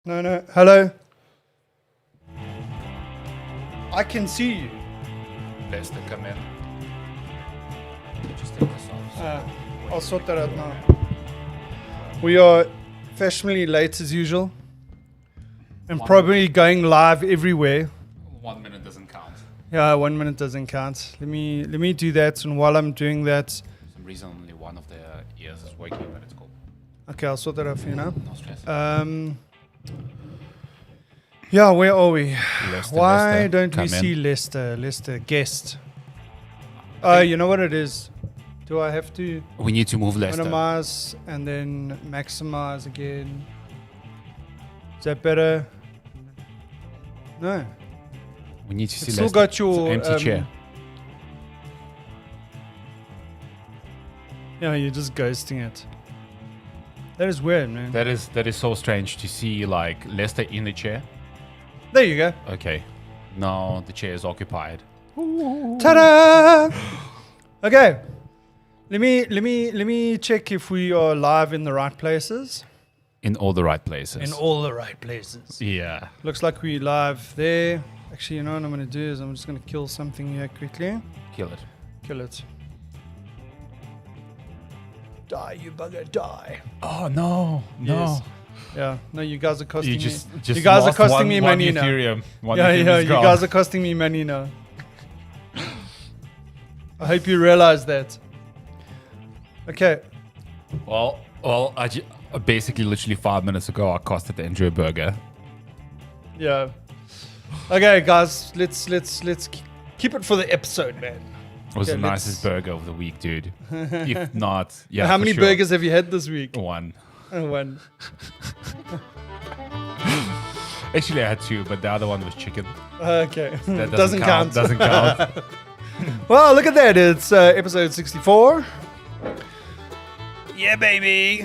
No. Hello. I can see you. Leicester, come in. Just take this off. I'll sort that out now. We are fashionably late as usual. And probably going live everywhere. 1 minute doesn't count. Yeah, 1 minute doesn't count. Let me do that, and while I'm doing that, For some reason only one of the ears is working, but it's cool. okay, I'll sort that out for you now. No stress. Yeah, where are we? Leicester, Why Leicester, don't we come see in. Leicester guest? You know what it is? Do I have to We need to move Leicester. minimize and then maximize again? Is that better? No. We need to see It's still Leicester. got your It's an empty chair. Yeah, you're just ghosting it. That is weird, man. That is so strange to see like Leicester in the chair. There you go. Okay. No, the chair is occupied. Ta-da! Okay. Let me check if we are live in the right places. In all the right places. In all the right places. Yeah. Looks like we live there. Actually, you know what I'm going to do is I'm just going to kill something here quickly. Kill it. Kill it. Die, you bugger, die. Oh no. No. Yes. Yeah. No, you guys are costing You just me. You guys are lost costing me one money now. Ethereum. One Yeah, Ethereum yeah. is You gone. guys are costing me money now. I hope you realize that. Okay. Well, basically, literally 5 minutes ago, I costed Andrew a burger. Yeah. Okay, guys. Let's keep it for the episode, man. It was Okay, the nicest burger of the week, dude. If not, yeah. How for many sure. burgers have you had this week? One. One. Actually, I had two, but the other one was chicken. Okay. That doesn't count. Doesn't count. Well, look at that. It's episode 64. Yeah, baby.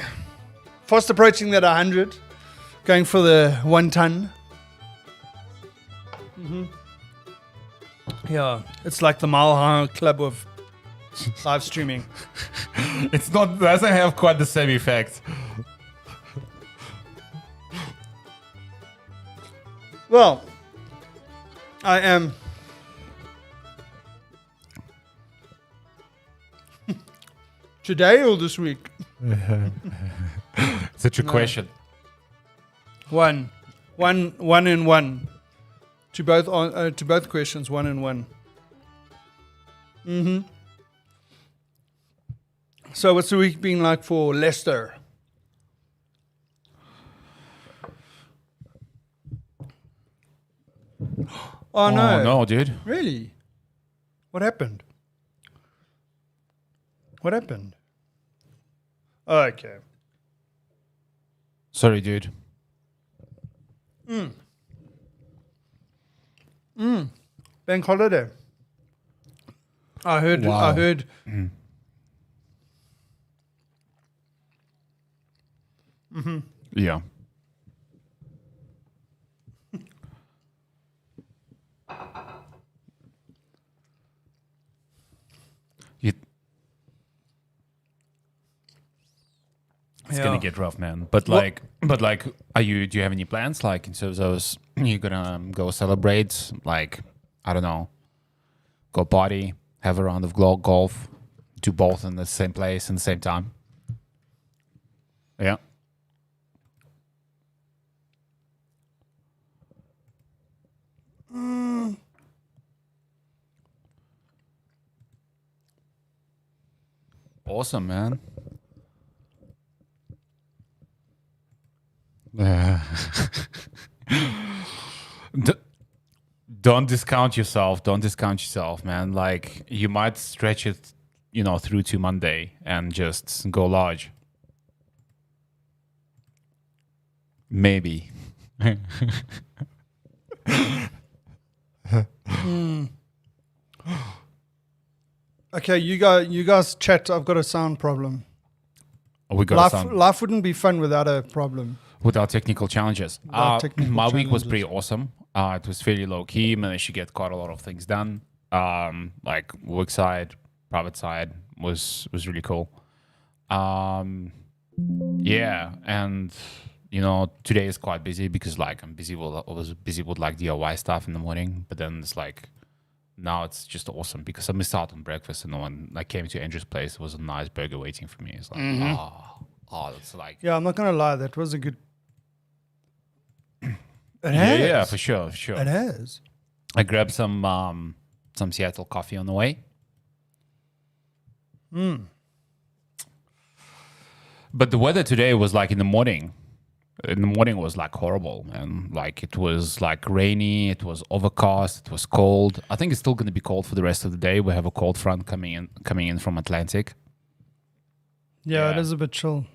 Fast approaching that 100. Going for the 1 ton. Yeah, it's like the Mile High Club of live streaming. It doesn't have quite the same effect. Well, I am. Today or this week? Such a question. One and one. To both questions, 1 and 1. So what's the week been like for Leicester? Oh no. Oh no, dude. Really? What happened? What happened? Oh, okay. Sorry, dude. Bank holiday. I heard. Wow. Yeah. It's Yeah. gonna get rough, man. But like, do you have any plans? Like, in terms of you gonna go celebrate? Like, I don't know, go party, have a round of golf, do both in the same place in the same time. Yeah. Awesome, man. Don't discount yourself. Don't discount yourself, man. Like, you might stretch it, through to Monday and just go large. Maybe. Okay, you guys chat. I've got a sound problem. We got Life wouldn't be fun without a problem. without technical challenges. Technical My week was challenges. pretty awesome. It was fairly low key. Managed to get quite a lot of things done. Like work side, private side was really cool. Yeah, and today is quite busy because like I was busy with like DIY stuff in the morning, but then it's like now it's just awesome because I missed out on breakfast, and when I came to Andrew's place, there was a nice burger waiting for me. It's like, that's like Yeah, I'm not gonna lie, that was a good. It yeah, has. for sure. It has. I grabbed some Seattle coffee on the way. But the weather today was like in the morning. In the morning was like horrible, and like it was like rainy, it was overcast, it was cold. I think it's still going to be cold for the rest of the day. We have a cold front coming in from Atlantic. Yeah, it Yeah. is a bit chill.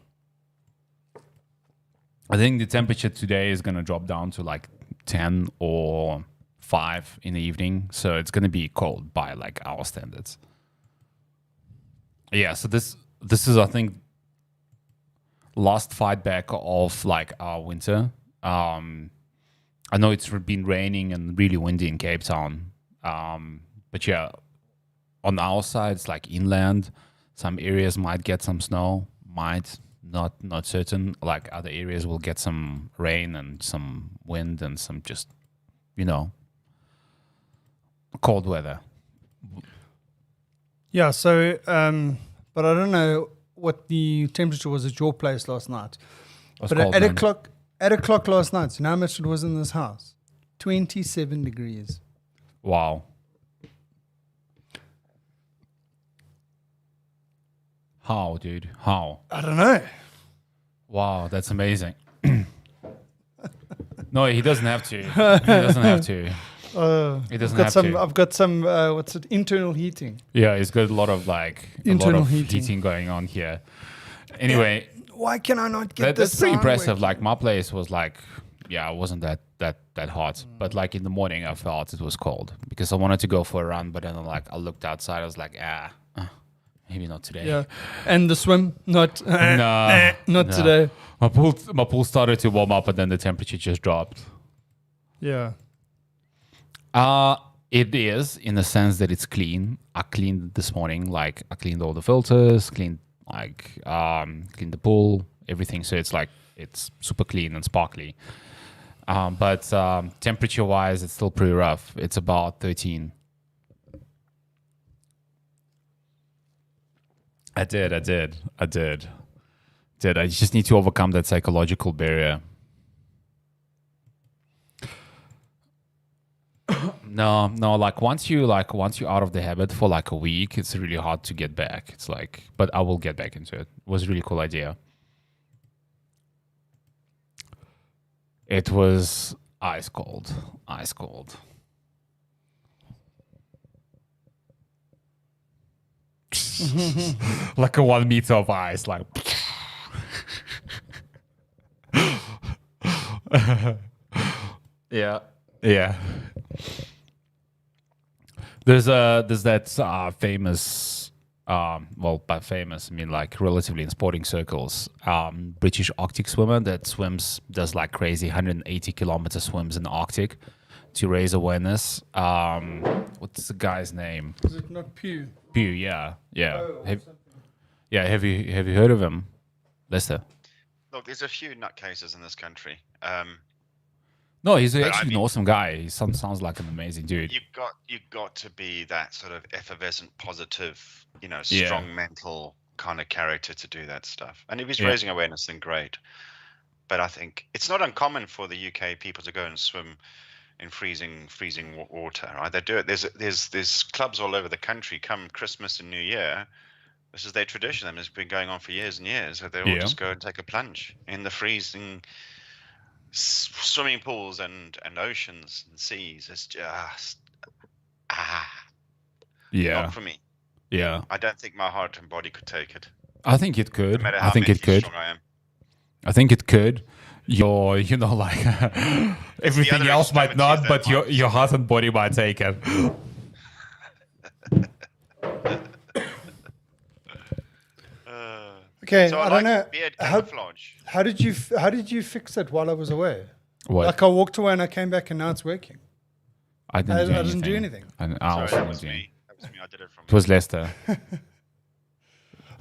I think the temperature today is going to drop down to like 10 or 5 in the evening, so it's going to be cold by like our standards. Yeah, so this is I think last fight back of like our winter. I know it's been raining and really windy in Cape Town, but yeah, on our side it's like inland. Some areas might get some snow, might not certain. Like other areas will get some rain and some wind and some just cold weather. Yeah, so but I don't know what the temperature was at your place last night. It was But cold, at man. 8 o'clock last night, you know how much it was in this house? 27 degrees. Wow. How, dude? How? I don't know. Wow, that's amazing. No, he doesn't have to. He doesn't have to. He doesn't have to. I've got some what's it? Internal heating. Yeah, he's got a lot of like Internal heating. heating. Going on here. Anyway, Why can I not get this? that's pretty sound impressive. working? Like my place was like, yeah, it wasn't that hot, but like in the morning I felt it was cold because I wanted to go for a run, but then like I looked outside, I was like, maybe not today. Yeah, and the swim not No, not today. My pool started to warm up, and then the temperature just dropped. Yeah. It is in the sense that it's clean. I cleaned this morning, like I cleaned all the filters, cleaned the pool, everything. So it's like it's super clean and sparkly. But temperature wise, it's still pretty rough. It's about 13. I did. I just need to overcome that psychological barrier. No, like once you're out of the habit for like a week, it's really hard to get back. It's like, but I will get back into it. It was a really cool idea. It was ice cold. Like a 1 meter of ice, like. Yeah. There's that famous, well, by famous I mean like relatively in sporting circles, British Arctic swimmer that does like crazy 180 kilometer swims in the Arctic to raise awareness. What's the guy's name? Is it not Pew? Pew, yeah. Oh, or something. Have you heard of him, Lester? Look, there's a few nutcases in this country. No, he's But I actually mean- an awesome guy. He sounds like an amazing dude. You got to be that sort of effervescent, positive, Yeah. strong mental kind of character to do that stuff. And if he's Yeah. raising awareness, then great. But I think it's not uncommon for the UK people to go and swim in freezing water. Right? They do it. There's clubs all over the country. Come Christmas and New Year, this is their tradition. I mean, it's been going on for years and years. So they all Yeah. just go and take a plunge in the freezing swimming pools and oceans and seas. It's just Yeah, not for me. yeah. I don't think my heart and body could take it. I think it No could. matter I how think it mentally could. strong I am. I think it could. Your, like everything other else might extremities not, but that might. your heart and body might take it. Okay, So I I don't like know. beard How camouflage. how did you fix it while I was away? What? Like I walked away and I came back and now it's working. I didn't I do anything. didn't do anything. I Sorry, also that didn't was do anything. me. That was me. I did it from. It was Lester.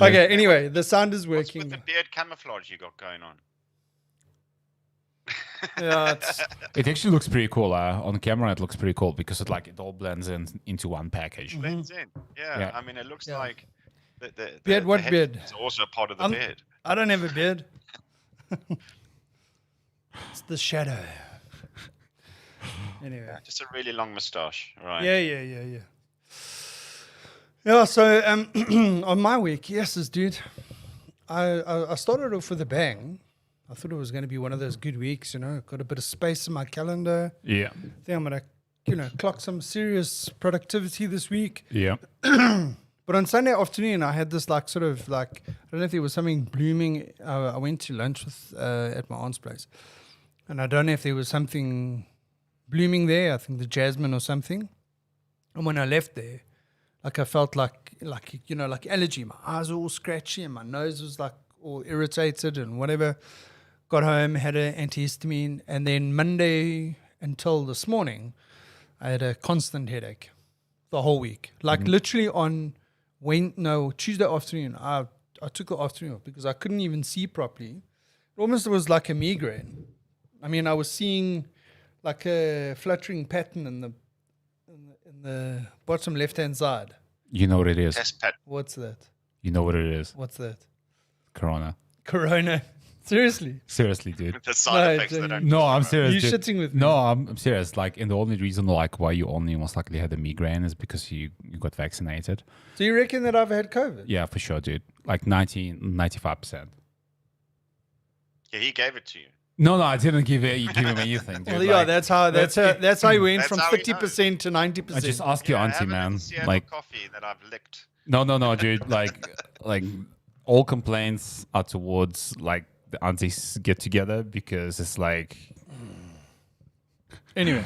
Okay, anyway, the sound is What's working. with the beard camouflage you got going on? Yeah, It actually looks pretty cool. On camera, it looks pretty cool because it all blends into one package. Blends in. Yeah. Yeah. I mean, it looks Yeah. like the Beard, what head beard? is also part of the beard. I don't have a beard. It's the shadow. Anyway. Just a really long moustache, right? Yeah. Yeah, so on my week, yes, dude, I started off with a bang. I thought it was going to be one of those good weeks, got a bit of space in my calendar. Yeah. I think I'm going to, clock some serious productivity this week. Yeah. But on Sunday afternoon, I had this I don't know if there was something blooming. I went to lunch with at my aunt's place, and I don't know if there was something blooming there. I think the jasmine or something. And when I left there, I felt like allergy. My eyes were all scratchy and my nose was all irritated and whatever. Got home, had an antihistamine, and then Monday until this morning, I had a constant headache the whole week. Literally on Tuesday afternoon, I took the afternoon off because I couldn't even see properly. It almost was like a migraine. I mean, I was seeing like a fluttering pattern in the bottom left-hand side. You know what it is. Test pad. What's that? You know what it is. What's that? Corona. Corona. Seriously? Seriously, dude. The side effects that don't. No, I'm serious. You dude. shitting with me? No, I'm serious. And the only reason why you only most likely had a migraine is because you got vaccinated. So you reckon that I've had COVID? Yeah, for sure, dude. 95%. Yeah, he gave it to you. No, I didn't give him anything, dude. Well, yeah, that's how you went That's from how he 50% to 90%. I just ask your auntie, have man. a Seattle coffee that I've licked. No, dude. All complaints are towards the aunties get together because it's Anyway,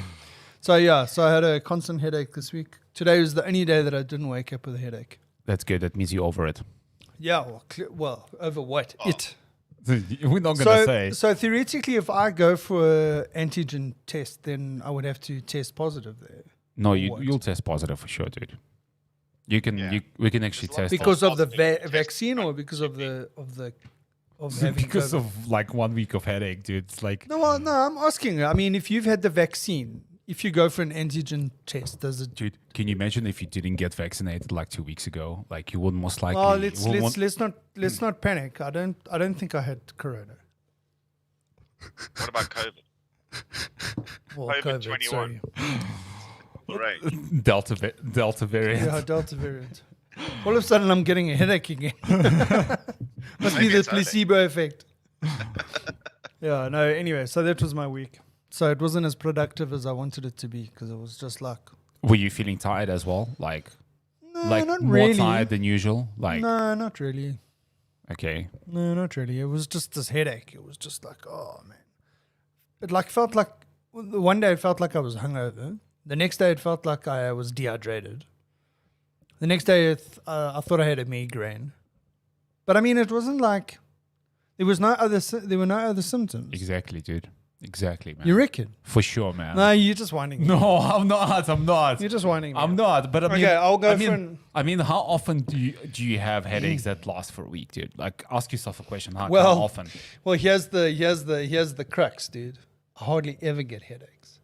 so I had a constant headache this week. Today was the only day that I didn't wake up with a headache. that's good. That means you're over it. Yeah, well, over what? It. We're not gonna say. So theoretically, if I go for an antigen test, then I would have to test positive there. No, Or what? you'll test positive for sure, dude. We can actually There's lots test of- Because of the Positive vaccine, or test because of having because COVID? of 1 week of headache, dude. It's No, I'm asking. I mean, if you've had the vaccine, if you go for an antigen test, does it? dude, can you imagine if you didn't get vaccinated 2 weeks ago? You wouldn't most likely. Oh, let's not panic. I don't think I had corona. What about COVID? Well, COVID COVID, 21. sorry. Great. Delta variant. Yeah, Delta variant. All of a sudden, I'm getting a headache again. Must be Maybe the it's headache. placebo effect. Yeah, no, anyway, so that was my week. So it wasn't as productive as I wanted it to be because it was just Were you feeling tired as well? no, not more really. tired than usual? No, not really. Okay. No, not really. It was just this headache. It was just oh, man. It felt like, one day it felt like I was hungover. The next day it felt like I was dehydrated. The next day I thought I had a migraine. But I mean, it wasn't there were no other symptoms. Exactly, dude. Exactly, man. You reckon? For sure, man. No, you're just whining. me. No, I'm not. You're just whining. me. I'm not. But I mean, Okay, I'll go I mean, for an- I mean, how often do you have headaches that last for a week, dude? Ask yourself a question. How Well, often? Well, here's the crux, dude. I hardly ever get headaches.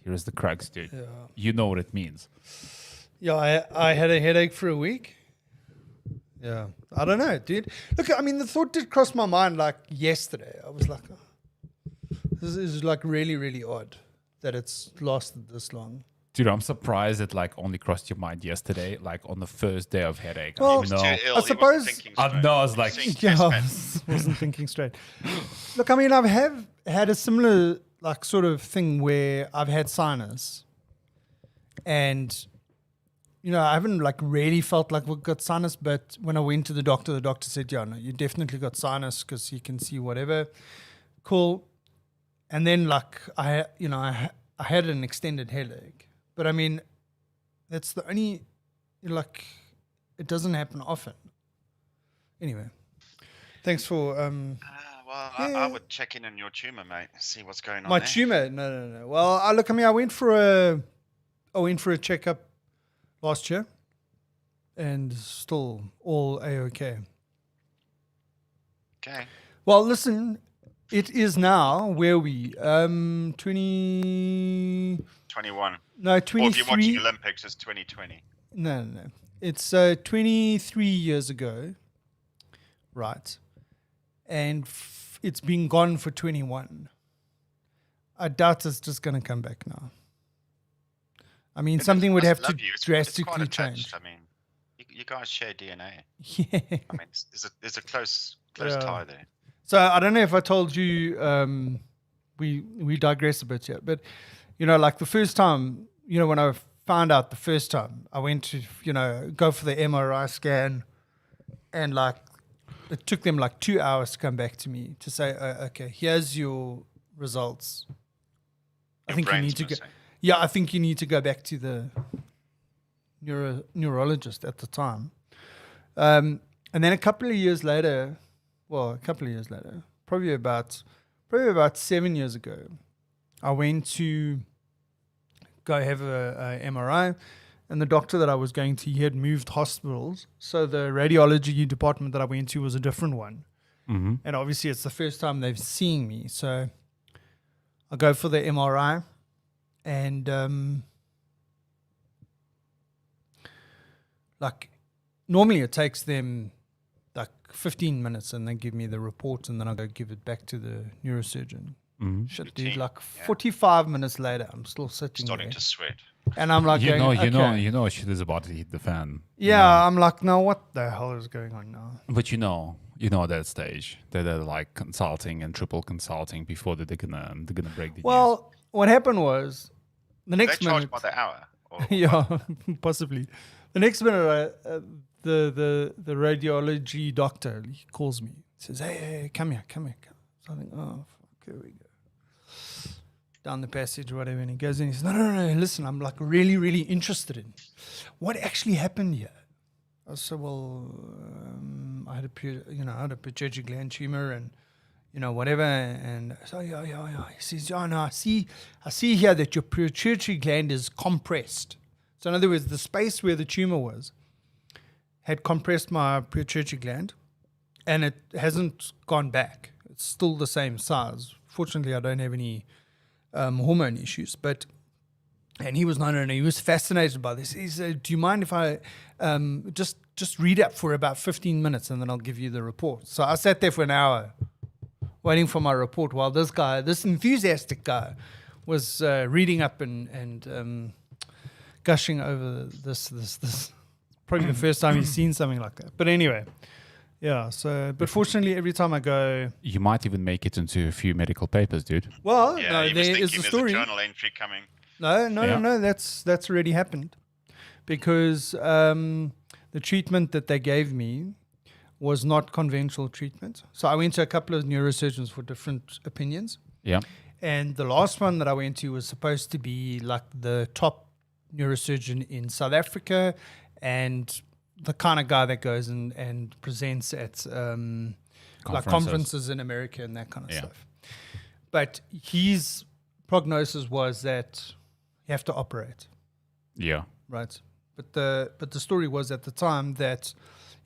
Here's the crux, dude. Yeah. You know what it means. Yeah, I had a headache for a week. Yeah, I don't know, dude. Look, I mean, the thought did cross my mind yesterday. I was like, oh, this is really, really odd that it's lasted this long. Dude, I'm surprised it only crossed your mind yesterday, on the first day of headache. Well, I Too know. ill, I he wasn't suppose- thinking I straight. know, I was He like- seeing Yeah, test I pads. wasn't thinking straight. Look, I mean, I have had a similar sort of thing where I've had sinus, and I haven't really felt like we've got sinus. But when I went to the doctor said, "Yeah, no, you definitely got sinus because he can see whatever." Cool. And then I had an extended headache, but I mean, that's the only it doesn't happen often. Anyway, thanks for Well, Yeah. I would check in on your tumor, mate. See what's going on my there. tumor. No. Well, I went for a checkup last year, and still all a-okay. Okay. Well, listen, It is now where we 20 21. no Or if you're watching 23 Olympics, it's 2020. no. It's 23 years ago, right? And it's been gone for 21. I doubt it's just going to come back now. I mean, something would have to drastically it's quite change. attached. I mean, you guys share DNA. Yeah. I mean, there's a close tie there. So I don't know if I told you, we digress a bit here, but like the first time, when I found out the first time, I went to, go for the MRI scan, and like it took them like 2 hours to come back to me to say, okay, here's your results. I think you need to go. Yeah, I think you need to go back to the neurologist at the time. And then a couple of years later, probably about 7 years ago, I went to go have a MRI, and the doctor that I was going to, he had moved hospitals. So the radiology department that I went to was a different one. Mm-hmm. And obviously it's the first time they've seen me. So I go for the MRI, and like normally it takes them like 15 minutes, and they give me the report, and then I go give it back to the neurosurgeon. Mm-hmm. Shit, dude, like 45 minutes later, I'm still sitting Starting there. to sweat. And I'm like, You know, okay. shit is about to hit the fan. Yeah, I'm like, no, what the hell is going on now? But you know that stage that they're like consulting and triple consulting before they're gonna break the news. Well, what happened was the next They charge minute. by the hour. Or Yeah, possibly. The next minute, the radiology doctor, he calls me. He says, hey, come here. So I think, oh, fuck, here we go. Down the passage or whatever, and he goes in. He says, no, listen, I'm like really, really interested in what actually happened here. I said, well, I had a pituitary gland tumor, and whatever. And so yeah. He says, oh no, I see here that your pituitary gland is compressed. So in other words, the space where the tumor was had compressed my pituitary gland, and it hasn't gone back. It's still the same size. Fortunately, I don't have any hormone issues, and he was he was fascinated by this. He said, do you mind if I just read up for about 15 minutes, and then I'll give you the report? So I sat there for an hour waiting for my report while this enthusiastic guy was reading up and gushing over this. Probably the first time he's seen something like that. But anyway, yeah. So, but fortunately, every time I go, you might even make it into a few medical papers, dude. well, yeah, no, you was there is thinking a there's story. a journal entry coming. No. That's already happened, because the treatment that they gave me was not conventional treatment. So I went to a couple of neurosurgeons for different opinions. Yeah. And the last one that I went to was supposed to be like the top neurosurgeon in South Africa, and the kind of guy that goes and presents at like conferences in America and that kind of stuff. But his prognosis was that you have to operate. Yeah. Right. But the story was at the time that,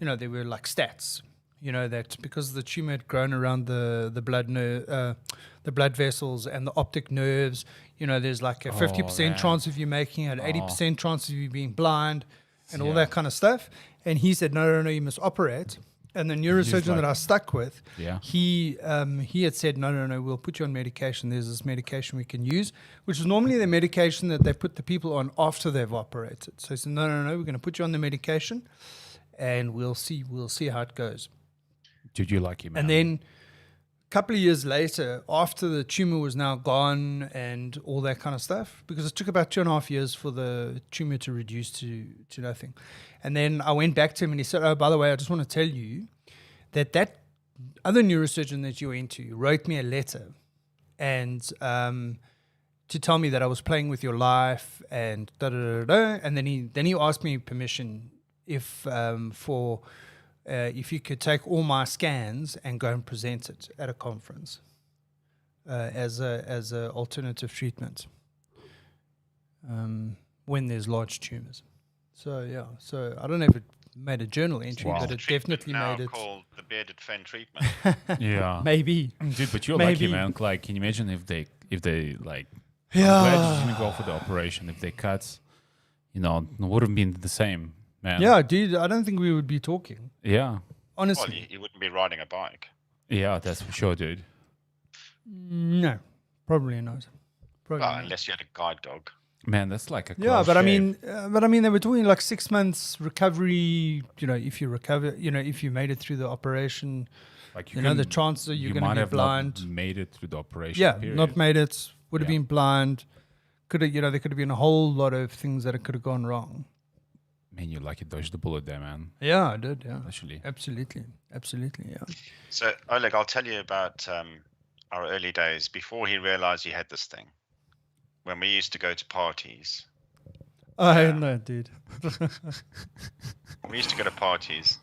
there were like stats, that because the tumor had grown around the blood vessels and the optic nerves, there's like a 50% chance of you making it, 80% chance of you being blind, and all that kind of stuff. And he said, no, you must operate. And the neurosurgeon that I stuck with, he had said, no, we'll put you on medication. There's this medication we can use, which is normally the medication that they put the people on after they've operated. So he said, no, we're going to put you on the medication, and we'll see how it goes. Did you like him? And then a couple of years later, after the tumor was now gone and all that kind of stuff, because it took about 2.5 years for the tumor to reduce to nothing. And then I went back to him and he said, oh, by the way, I just want to tell you that other neurosurgeon that you went to wrote me a letter and to tell me that I was playing with your life and da-da-da-da. And then he asked me permission if you could take all my scans and go and present it at a conference as a alternative treatment when there's large tumors. So I don't know if it made a journal entry, Wow. but The it treatment definitely now made it. called the Bearded Fen treatment. Yeah. Maybe. Dude, but you're Maybe. lucky, man. Like, can you imagine if they like? I'm glad you didn't go for the operation. If they cut, it would have been the same, man. Yeah, dude, I don't think we would be talking. Yeah. Well, Honestly. you wouldn't be riding a bike. Yeah, that's for sure, dude. No, probably not. Probably Well, not. unless you had a guide dog. Man, that's like a Yeah, close but I shave. mean, they were talking like 6 months recovery. If you recover, if you made it through the operation, Like the chances are you're you going might to be have blind. not made it through the operation. Yeah, period. not made it. Would have Yeah. been blind. Could have, there could have been a whole lot of things that could have gone wrong. Man, you're lucky dodged the bullet there, man. Yeah, I did. Yeah, Actually. absolutely. Yeah. So, Oleg, I'll tell you about our early days before he realized he had this thing. When we used to go to parties. I know, dude. When we used to go to parties,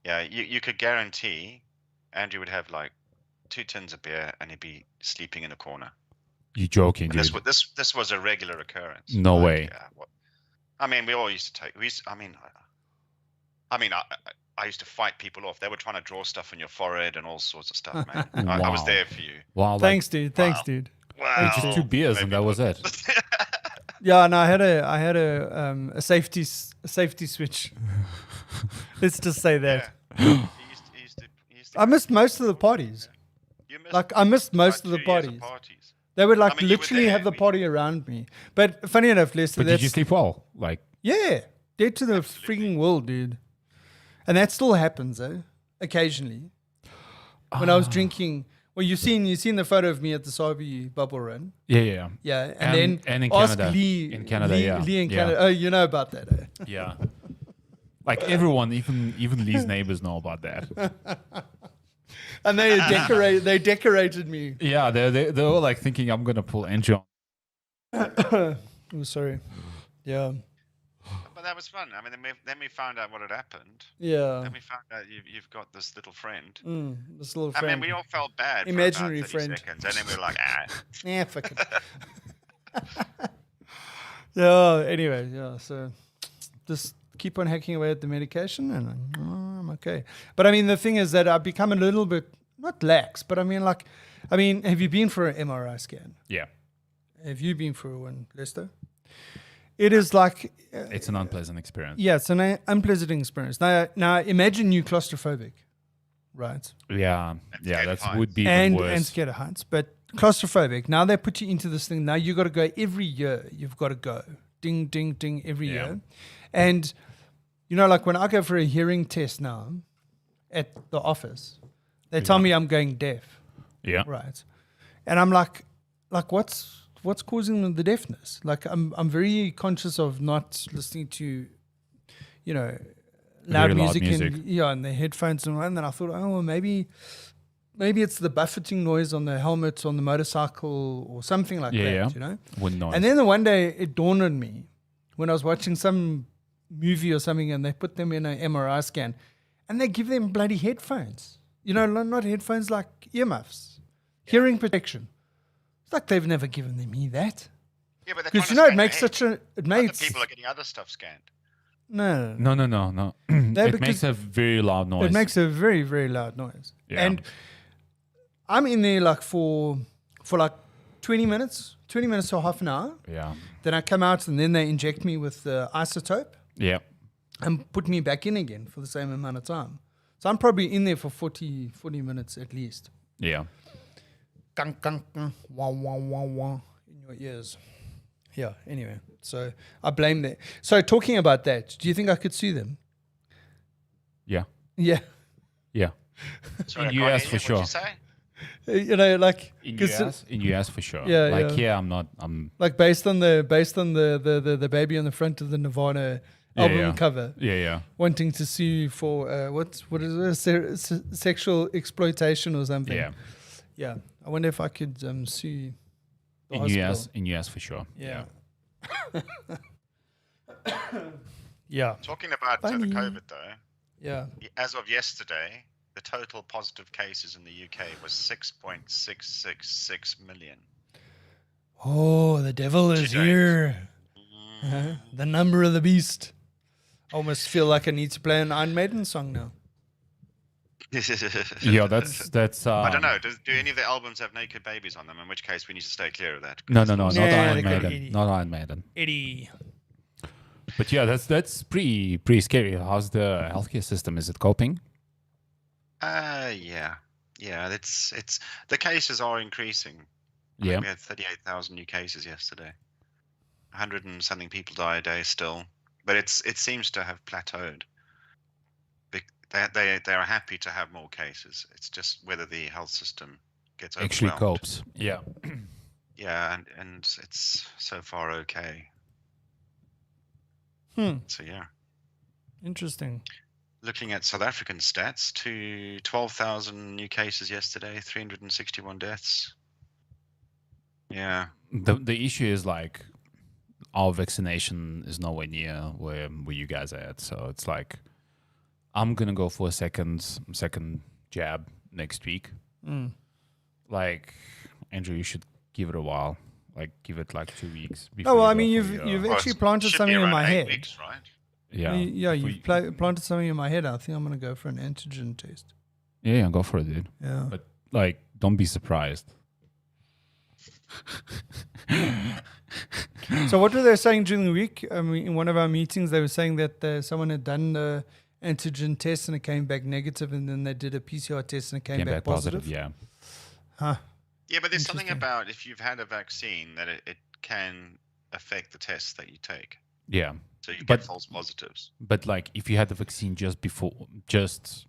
yeah, you could guarantee Andrew would have like 2 tins of beer and he'd be sleeping in a corner. You joking, And dude? this was a regular occurrence. No way. Yeah, I mean, we all used to take. I used to fight people off. They were trying to draw stuff on your forehead and all sorts of stuff, man. I was Wow. there for you. Wow. Like, Thanks, dude. Thanks, dude. Wow. just 2 beers and that was it. Yeah, and I had a safety switch. Let's just say that. Yeah. He used to I missed most of the parties. You missed Like I missed most about of the 2 years of parties. parties. They would like I mean, you were literally there, have the we- party around me. But funny enough, Lester, But did that's you sleep well? Like, yeah, dead to the freaking world, dude. And that still happens, occasionally. When I was drinking, well, you've seen the photo of me at the Sabi bubble run. yeah. Yeah, And then in ask Canada. Lee. In Canada, Lee, yeah. Lee in Yeah. Canada. Oh, you know about that. Eh? Yeah. Like everyone, even Lee's neighbors know about that. And they decorated me. Yeah, they were like thinking I'm gonna pull Andrew. Oh, sorry. Yeah. But that was fun. I mean, then we found out what had happened. Yeah. Then we found out you've got this little friend. This little I friend. mean, we all felt bad. Imaginary for about 30 friend. seconds, and then we were like, Yeah, fuck it. Yeah, anyway, yeah, so just keep on hacking away at the medication and I'm okay. But I mean, the thing is that I've become a little bit, not lax, but I mean, have you been for an MRI scan? Yeah, Have you been for one, Lester? It is like... it's an unpleasant experience. yeah, it's an unpleasant experience. Now imagine you claustrophobic, right? Yeah, scared of that would be even And worse. scared of heights, but claustrophobic. Now they put you into this thing. Now you got to go every year. You've got to go ding, ding, ding every Yeah. year. And like when I go for a hearing test now at the office, they tell me I'm going deaf, Yeah, right? And I'm like what's causing the deafness? Like I'm very conscious of not listening to, loud Very loud music, music. and the headphones and then I thought, oh, well, maybe it's the buffeting noise on the helmet on the motorcycle or something like that, Wouldn't know. And then the one day it dawned on me when I was watching some movie or something and they put them in an MRI scan and they give them bloody headphones. Not headphones, like earmuffs, hearing protection. It's like they've never given me that. yeah, but Because, it it makes it Other makes, people are getting other stuff scanned. no. No. It because makes a very loud noise. It makes a very, very loud noise. Yeah. And I'm in there like for like 20 minutes or half an hour. Yeah, Then I come out and then they inject me with the isotope yeah. and put me back in again for the same amount of time. So I'm probably in there for 40 minutes at least. Yeah. Gung, gung, gung, wah, wah, wah, wah, in your ears. Yeah, anyway. So I blame that. So talking about that, do you think I could sue them? Yeah. Yeah. Yeah. Sorry, In I can't US hear for you. sure. What'd you say? Like In 'cause US for sure. Yeah, Like yeah. I'm like based on the baby on the front of the Nirvana album yeah. cover, yeah. wanting to sue for what is it, sexual exploitation or something. Yeah. Yeah. I wonder if I could sue the hospital. In US for sure. Yeah. Yeah. Talking about Funny. COVID, though, Yeah. as of yesterday, the total positive cases in the UK was 6.666 million. Oh, the devil is Today. here. The number of the beast. I almost feel like I need to play an Iron Maiden song now. Yeah, that's. I don't know. Do any of the albums have naked babies on them? In which case, we need to stay clear of that. No, It's not Yeah, Iron they got Maiden. Eddie. Not Iron Maiden. Eddie. But yeah, that's pretty scary. How's the healthcare system? Is it coping? Yeah. It's the cases are increasing. Yeah. We had 38,000 new cases yesterday. 100 and something people die a day still, but it seems to have plateaued. They are happy to have more cases. It's just whether the health system gets Actually overwhelmed. copes. Yeah. Yeah, and it's so far okay. So yeah. Interesting. Looking at South African stats, to 12,000 new cases yesterday, 361 deaths. Yeah. The issue is like our vaccination is nowhere near where you guys are at. So it's like I'm gonna go for a second jab next week. Like Andrew, you should give it a while. Like give it like 2 weeks. Oh well, you I go mean, for your- you've Well, actually it planted should be something in around my 8 head. weeks, right? yeah You've planted something in my head. I think I'm going to go for an antigen test. yeah go for it, dude. Yeah. But like, don't be surprised. So what were they saying during the week? I mean, in one of our meetings, they were saying that someone had done the antigen test and it came back negative, and then they did a PCR test and it came back positive. Yeah. Huh. Yeah, but there's something Interesting. about if you've had a vaccine that it can affect the tests that you take. Yeah. So you But- get false positives. But like, if you had the vaccine just before, just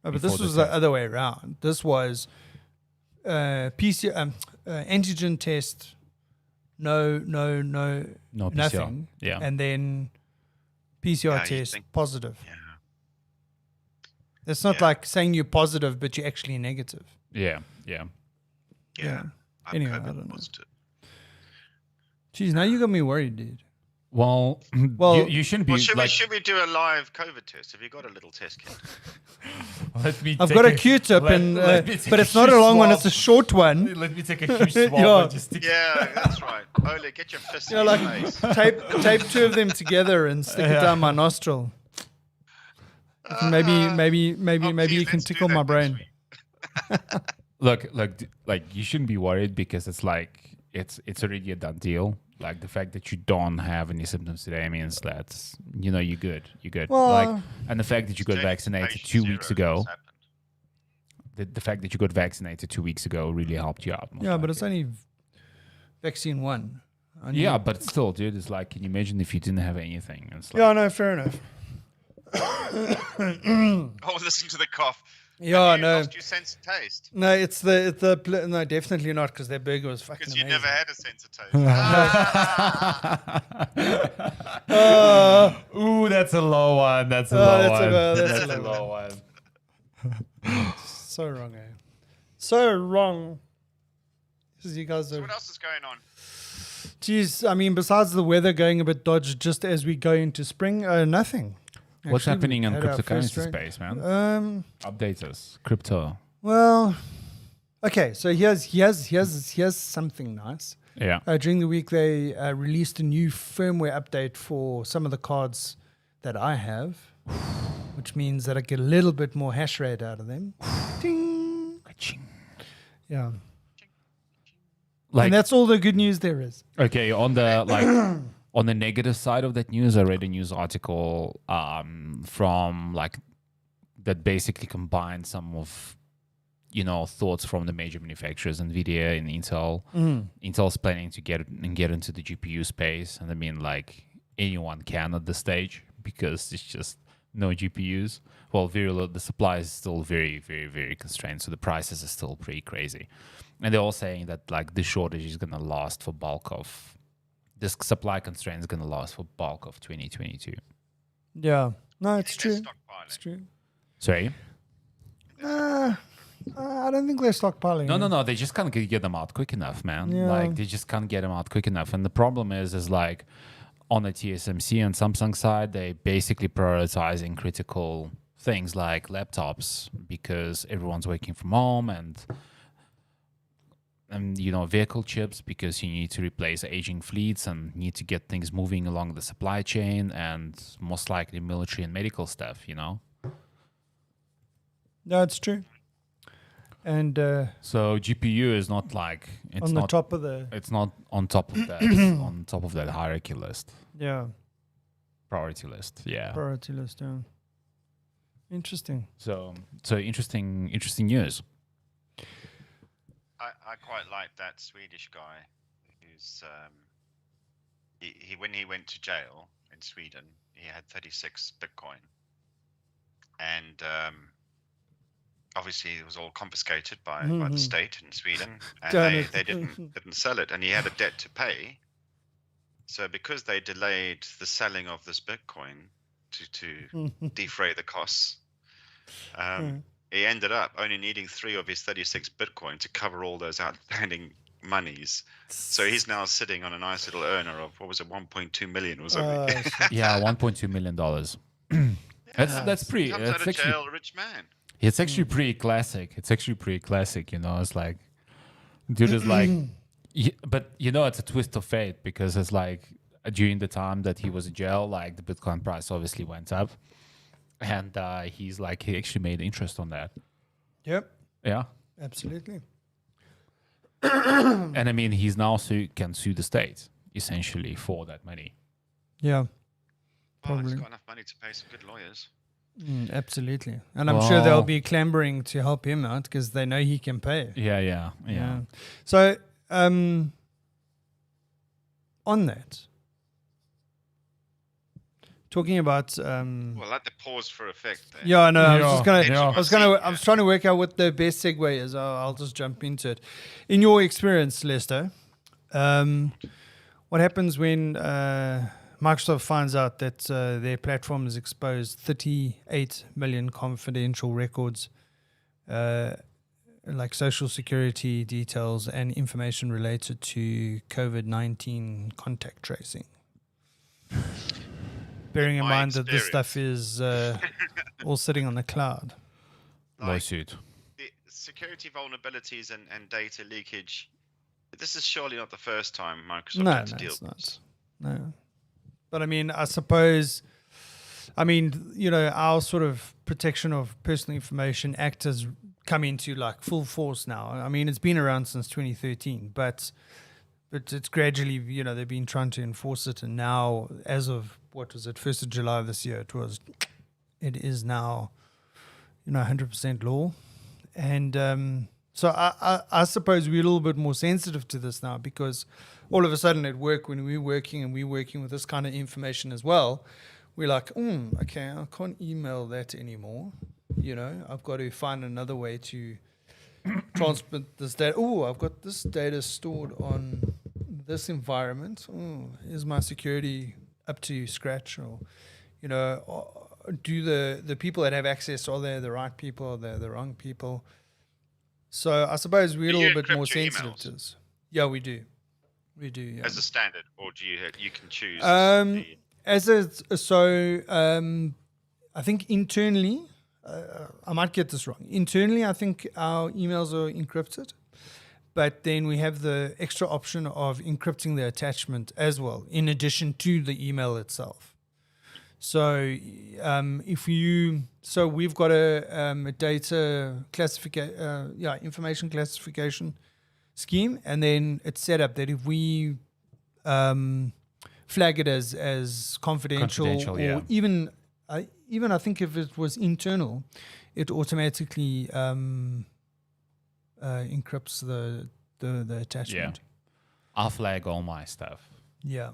Oh, but Before this the was the test. other way around. This was PCR antigen test. No, no PCR. nothing. Yeah. And then PCR Yeah, you test think- positive. Yeah. It's not Yeah. like saying you're positive, but you're actually negative. Yeah. Yeah. I'm Anyway, I COVID don't know. positive. Jeez, now you got me worried, dude. Well, Well- you shouldn't be Well, should like. we do a live COVID test? Have you got a little test kit? Let me I've take got a Q-tip, and let me take but a it's not a huge long one; swab. it's a short one. Let me take a huge swab Yeah. and just stick Yeah, that's right. Ole, get your fist You in know, your like face. tape two of them together and stick it down my nostril. Maybe you please, can let's do tickle that my next brain. week. like you shouldn't be worried because it's like it's already a done deal. Like the fact that you don't have any symptoms today means that you're good. You're good. Well, like, and the fact that you got Stage vaccinated patient 2 zero weeks has ago, happened. the fact that you got vaccinated 2 weeks ago really helped you out. most Yeah, but it's likely. only vaccine one. Yeah, but still, dude, it's like, can you imagine if you didn't have anything? It's like, Yeah, no, fair enough. Oh, listen to the cough. Yeah, Have you no, lost your sense of taste? no, no, definitely not, because their burger was fucking Because you amazing. never had a sense of taste. Ah. Ooh, that's a low one. That's a Oh, low that's one. a low- that's That's a a low low one. So wrong, eh? So wrong. Because you guys So are. what else is going on? Geez, I mean, besides the weather going a bit dodgy just as we go into spring, nothing. What's Actually, happening we in had our first cryptocurrency rain. space, man? Update us. Crypto. Well, okay. So here's something nice. Yeah. During the week, they released a new firmware update for some of the cards that I have, which means that I get a little bit more hash rate out of them. Ding. Yeah. Like, And that's all the good news there is. okay, on the on the negative side of that news, I read a news article from like that basically combined some of thoughts from the major manufacturers, Nvidia and Intel. Intel's planning to get into the GPU space, and I mean, like, anyone can at this stage because it's just no GPUs. Well, very low. The supply is still very, very, very constrained, so the prices are still pretty crazy. And they're all saying that like this shortage is going to last for this supply constraint is going to last for bulk of 2022. Yeah. No, it's I think true. they're stockpiling. It's true. Sorry? I don't think they're stockpiling. No. They just can't get them out quick enough, man. Yeah. Like, they just can't get them out quick enough. And the problem is like on the TSMC and Samsung side, they basically prioritizing critical things like laptops because everyone's working from home and vehicle chips, because you need to replace aging fleets and need to get things moving along the supply chain, and most likely military and medical stuff. No, it's true. And So GPU is not like on the top of the It's not on top of that on top of that hierarchy list, priority list. Yeah. priority list. Yeah. Interesting. So interesting news. I quite like that Swedish guy who's he when he went to jail in Sweden, he had 36 Bitcoin, and obviously it was all confiscated by the state in Sweden, and they didn't sell it, and he had a debt to pay. So because they delayed the selling of this Bitcoin to defray the costs, he ended up only needing 3 of his 36 Bitcoin to cover all those outstanding monies. So he's now sitting on a nice little earner of, what was it, 1.2 million or something. Yeah, $1.2 million. That's pretty. Comes out of jail, rich man. It's actually pretty classic. It's like, dude is like, but it's a twist of fate, because it's like during the time that he was in jail, like the Bitcoin price obviously went up, and he actually made interest on that. Yep. Yeah. Absolutely. And I mean, he's now can sue the state essentially for that money. Yeah. Well, he's got enough money to pay some good lawyers. Absolutely. And I'm sure they'll be clambering to help him out because they know he can pay. Yeah. So, on that, talking about well, let the pause for effect there. yeah, I know. I Yeah. was trying to work out what the best segue is. I'll just jump into it. In your experience, Lester, what happens when Microsoft finds out that their platform has exposed 38 million confidential records, like social security details and information related to COVID-19 contact tracing? Bearing in mind that this stuff is all sitting on the cloud. Lawsuit. The security vulnerabilities and data leakage, this is surely not the first time Microsoft had to deal with this. No. But I mean, I suppose, our sort of protection of personal information act has come into like full force now. I mean, it's been around since 2013, but it's gradually, they've been trying to enforce it. And now, as of, 1st of July this year, it is now, 100% law. And so I suppose we're a little bit more sensitive to this now, because all of a sudden at work, when we're working with this kind of information as well, we're like, okay, I can't email that anymore. I've got to find another way to transmit this data. I've got this data stored on this environment. Is my security up to scratch? Or, do the people that have access, are they the right people? Are they the wrong people? So I suppose we're a little bit more sensitive to this. Yeah, we do. We do. Yeah. As a standard, or do you can choose? I think internally, I might get this wrong. Internally, I think our emails are encrypted, but then we have the extra option of encrypting the attachment as well, in addition to the email itself. So we've got a data information classification scheme, and then it's set up that if we flag it as confidential or even I think if it was internal, it automatically encrypts the attachment. Yeah. I'll flag all my stuff. Yeah.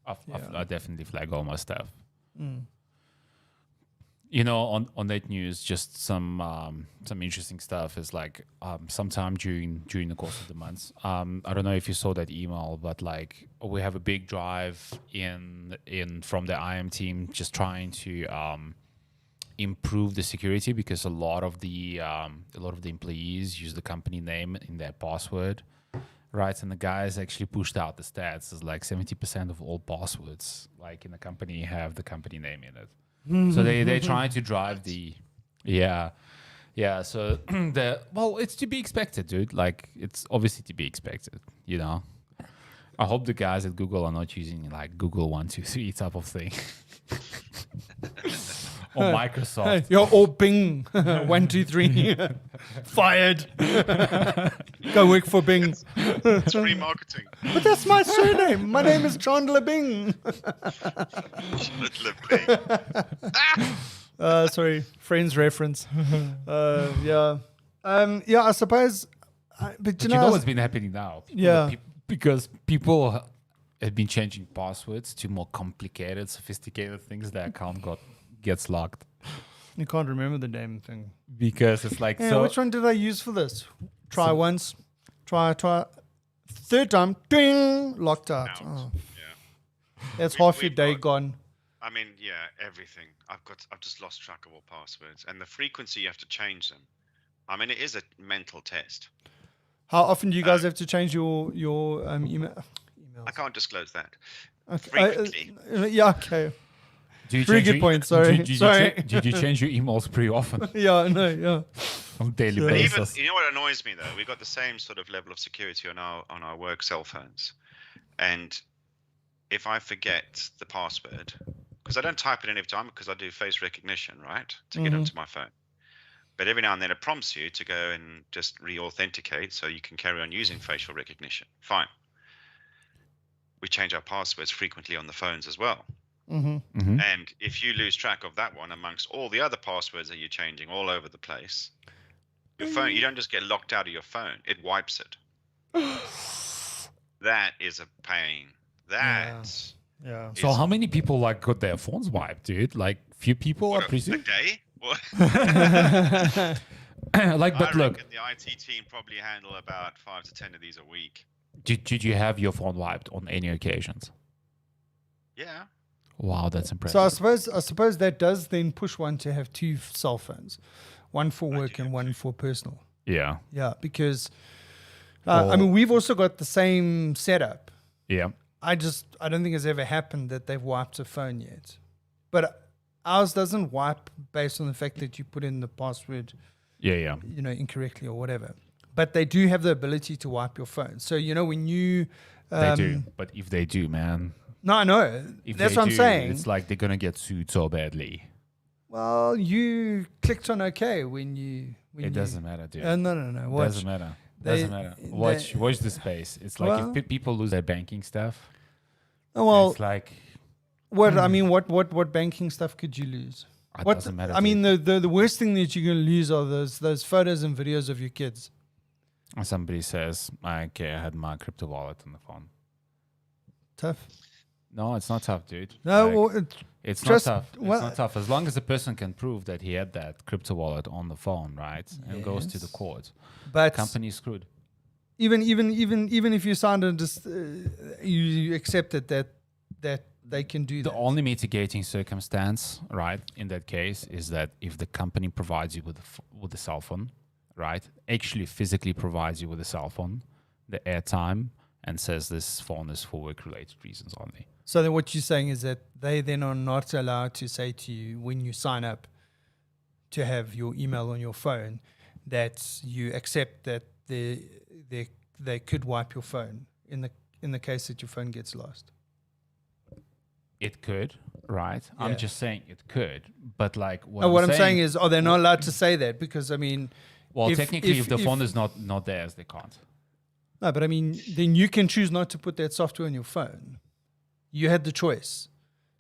I definitely flag all my stuff. Mm. On that news, just some interesting stuff is like sometime during the course of the months. I don't know if you saw that email, but like we have a big drive in from the IM team, just trying to improve the security, because a lot of the employees use the company name in their password, right? And the guys actually pushed out the stats. It's like 70% of all passwords, like in the company, have the company name in it. So they're trying to drive Yeah, so it's to be expected, dude. Like, it's obviously to be expected, you know. I hope the guys at Google are not using like Google 1, 2, 3 type of thing. Or Microsoft. Yeah, or Bing. 1, 2, 3. Fired. Go work for Bing. It's free marketing. But that's my surname. My name is Chandler Bing. Sorry, Friends reference. Yeah. I suppose. But You know what's been happening now? Yeah. Because people have been changing passwords to more complicated, sophisticated things. Their account gets locked. You can't remember the damn thing. Because it's like, Yeah, so... which one did I use for this? Try once. Try. Third time, ding, locked out. Oh. Yeah. That's half your day gone. I mean, yeah, everything. I've just lost track of all passwords, and the frequency you have to change them. I mean, it is a mental test. How often do you guys have to change your email? I can't disclose that. Okay. Frequently. Yeah, okay. Very good point. Sorry. Did you change your emails pretty often? Yeah, no. On a daily But even, basis. you know what annoys me though? We've got the same sort of level of security on our work cell phones, and if I forget the password, because I don't type it in every time because I do face recognition, right, to get onto my phone. But every now and then it prompts you to go and just re-authenticate so you can carry on using facial recognition. Fine. We change our passwords frequently on the phones as well. And if you lose track of that one amongst all the other passwords that you're changing all over the place, your phone, you don't just get locked out of your phone, it wipes it. That is a pain. Yeah. So how many people like got their phones wiped, dude? Like few people, I A presume. day? What? Like, but I look, reckon the IT team probably handle about 5 to 10 of these a week. did you have your phone wiped on any occasions? Yeah. Wow, that's impressive. So I suppose that does then push one to have two cell phones, one for work and one for personal. Yeah. Yeah, because I mean we've also got the same setup. Yeah. I don't think it's ever happened that they've wiped a phone yet, but ours doesn't wipe based on the fact that you put in the password, Yeah. incorrectly or whatever. But they do have the ability to wipe your phone. So when you They do. But if they do, man. No, I know. If That's they what I'm do, saying. It's like they're gonna get sued so badly. Well, you clicked on OK when you. It doesn't matter, dude. No. Watch. Doesn't matter. Doesn't matter. Watch the space. It's like if people lose their banking stuff. Oh, well, it's like what I mean, what banking stuff could you lose? it doesn't matter. I mean, the worst thing that you're going to lose are those photos and videos of your kids. Somebody says, "Okay, I had my crypto wallet on the phone." Tough. No, it's not tough, dude. No, Like, well, it's just- not tough. It's well- not tough as long as the person can prove that he had that crypto wallet on the phone, right? And goes to the Yes. court. but Company is screwed. even if you signed and just you accepted that they can do The that. only mitigating circumstance, right, in that case, is that if the company provides you with a cell phone, right, actually physically provides you with a cell phone, the airtime, and says this phone is for work-related reasons only. So then what you're saying is that they then are not allowed to say to you when you sign up to have your email on your phone that you accept that they could wipe your phone in the case that your phone gets lost. It could, right? Yeah. I'm just saying it could, but like What I'm saying is, are they not allowed to say that? Because I mean, well, technically, if the phone is not theirs, they can't. No, but I mean, then you can choose not to put that software on your phone. You had the choice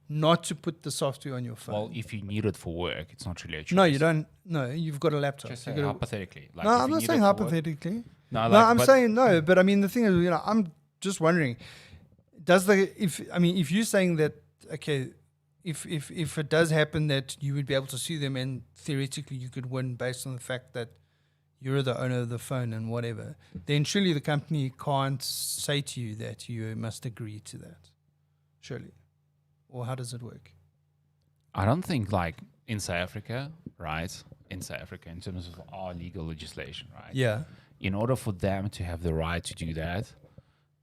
not to put the software on your phone. Well, if you need it for work, it's not really a choice. No, you don't. No, you've got a laptop. Just You say gotta- hypothetically. Like no, if I'm you not need saying it for work- hypothetically. No, No, I'm but- saying no. But I mean, the thing is, I'm just wondering, if you're saying that, okay, if it does happen that you would be able to sue them and theoretically you could win based on the fact that you're the owner of the phone and whatever, then surely the company can't say to you that you must agree to that. Surely. Or how does it work? I don't think like in South Africa, right? In South Africa, in terms of our legal legislation, right? Yeah. In order for them to have the right to do that,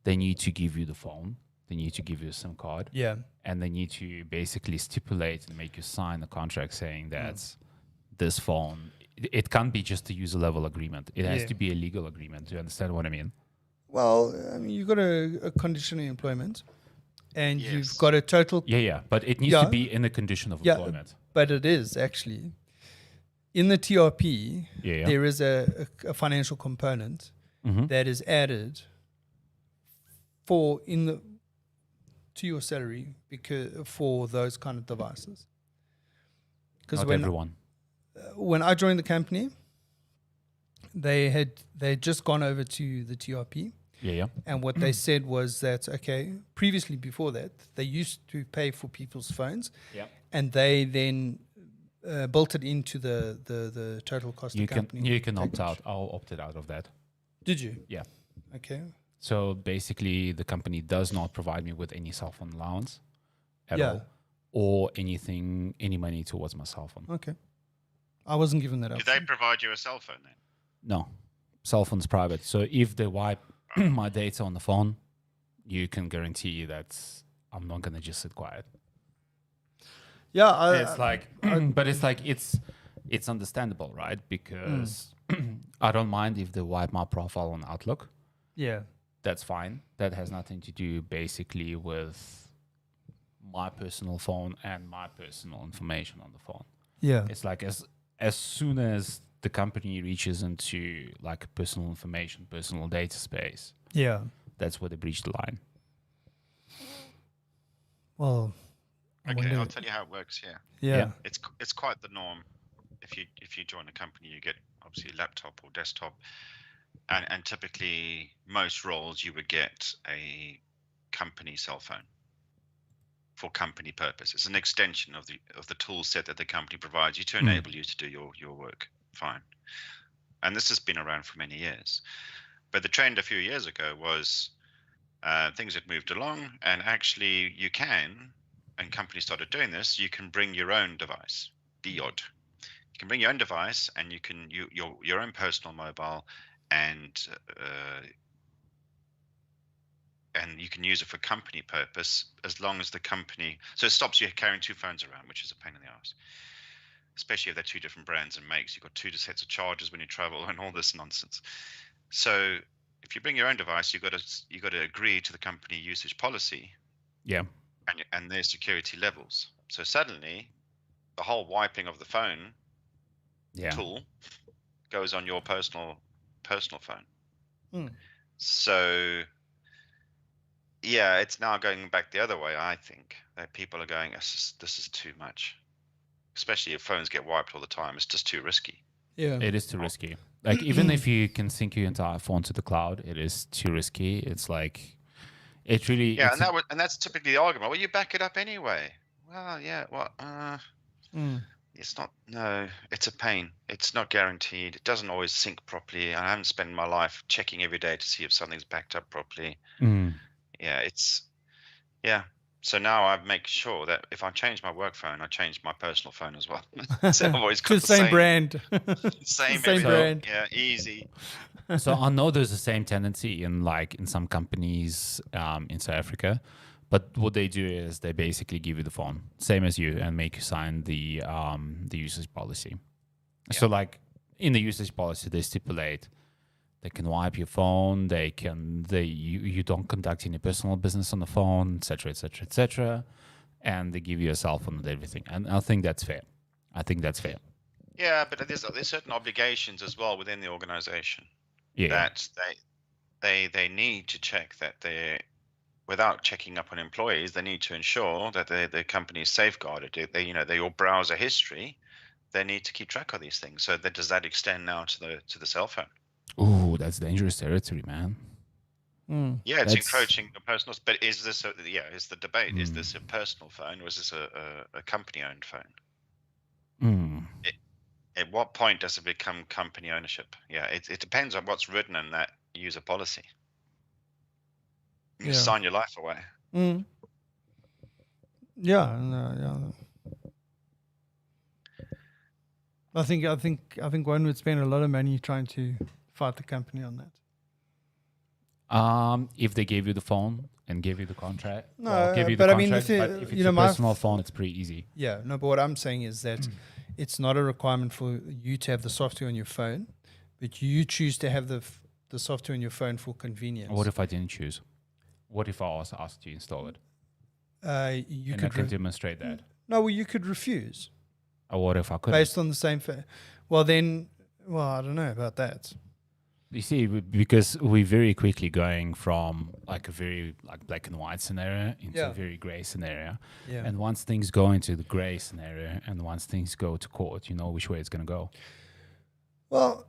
they need to give you the phone. They need to give you a SIM card. Yeah. And they need to basically stipulate and make you sign a contract saying that this phone it can't be just a user level agreement. It has Yeah. to be a legal agreement. Do you understand what I mean? Well, I mean, you've got a condition of employment, and Yes. you've got a total. Yeah. But it needs Yeah. to be in the condition of Yeah, employment. but it is actually in the TRP. Yeah. There is a financial component Mm-hmm. that is added to your salary for those kind of devices. Because Not when everyone. when I joined the company, they had just gone over to the TRP, Yeah. and what they said was that previously before that they used to pay for people's phones, Yeah. and they then built it into the total cost You of company. can opt package. out. I'll opted out of that. Did you? Yeah. Okay. So basically, the company does not provide me with any cell phone allowance at Yeah. all, or any money towards my cell phone. Okay. I wasn't given that Do option. they provide you a cell phone then? No, cell phone's private. So if they wipe my data on the phone, you can guarantee that I'm not gonna just sit quiet. Yeah, It's like, but it's understandable, right? Because I don't mind if they wipe my profile on Outlook. yeah, That's fine. That has nothing to do basically with my personal phone and my personal information on the phone. yeah, It's like as soon as the company reaches into like personal information, personal data space, yeah. that's where they breach the line. Well, I Okay, wonder- I'll tell you how it works here. yeah, Yeah. It's quite the norm. If you join a company, you get obviously a laptop or desktop, and typically most roles you would get a company cell phone for company purpose. It's an extension of the tool set that the company provides you to enable you to do your work. Fine. And this has been around for many years. But the trend a few years ago was things had moved along, and actually you can, and companies started doing this, you can bring your own device, Beard. You can bring your own device, and you can your own personal mobile, and you can use it for company purpose as long as the company. So it stops you carrying two phones around, which is a pain in the ass. Especially if they're two different brands and makes. You've got two sets of chargers when you travel and all this nonsense. So if you bring your own device, you've got to agree to the company usage policy. Yeah. And their security levels. So suddenly, the whole wiping of the phone tool goes on your personal phone. So yeah, it's now going back the other way. I think that people are going, this is too much, especially if phones get wiped all the time. It's just too risky. yeah. It is too risky. Like even if you can sync your entire phone to the cloud, it is too risky. It's like it really. Yeah, it's and that's typically the argument. Well, you back it up anyway. Well, yeah. Well, it's not. No, it's a pain. It's not guaranteed. It doesn't always sync properly. I haven't spent my life checking every day to see if something's backed up properly. Yeah. So now I make sure that if I change my work phone, I change my personal phone as well. So I've always got the same brand. Same Same brand. Yeah, easy. So I know there's the same tendency in some companies in South Africa, but what they do is they basically give you the phone, same as you, and make you sign the usage policy. Yeah. So like in the usage policy, they stipulate they can wipe your phone, you don't conduct any personal business on the phone, etc., etc., etc., and they give you a cell phone and everything. And I think that's fair. Yeah, but there's certain obligations as well within the organization. Yeah. That they need to check that without checking up on employees, they need to ensure that the company is safeguarded. Your browser history, they need to keep track of these things. So does that extend now to the cell phone? Ooh, that's dangerous territory, man. Yeah, it's encroaching the personal. But is this is the debate? Is this a personal phone or is this a company-owned phone? At what point does it become company ownership? Yeah, it depends on what's written in that user policy. You sign your life away. Yeah. I think one would spend a lot of money trying to fight the company on that. If they gave you the phone and gave you the contract, No, give you but the I mean, contract, but if it's a personal phone, it's pretty easy. Yeah, no, but what I'm saying is that it's not a requirement for you to have the software on your phone, but you choose to have the software on your phone for convenience. What if I didn't choose? What if I was asked to install it? You And could I can demonstrate that. no, well, you could refuse Or what if I could? based on the same. Well, then, I don't know about that. You see, because we're very quickly going from like a very like black and white scenario into a very gray scenario. Yeah. And once things go into the gray scenario and once things go to court, you know which way it's going to go. Well,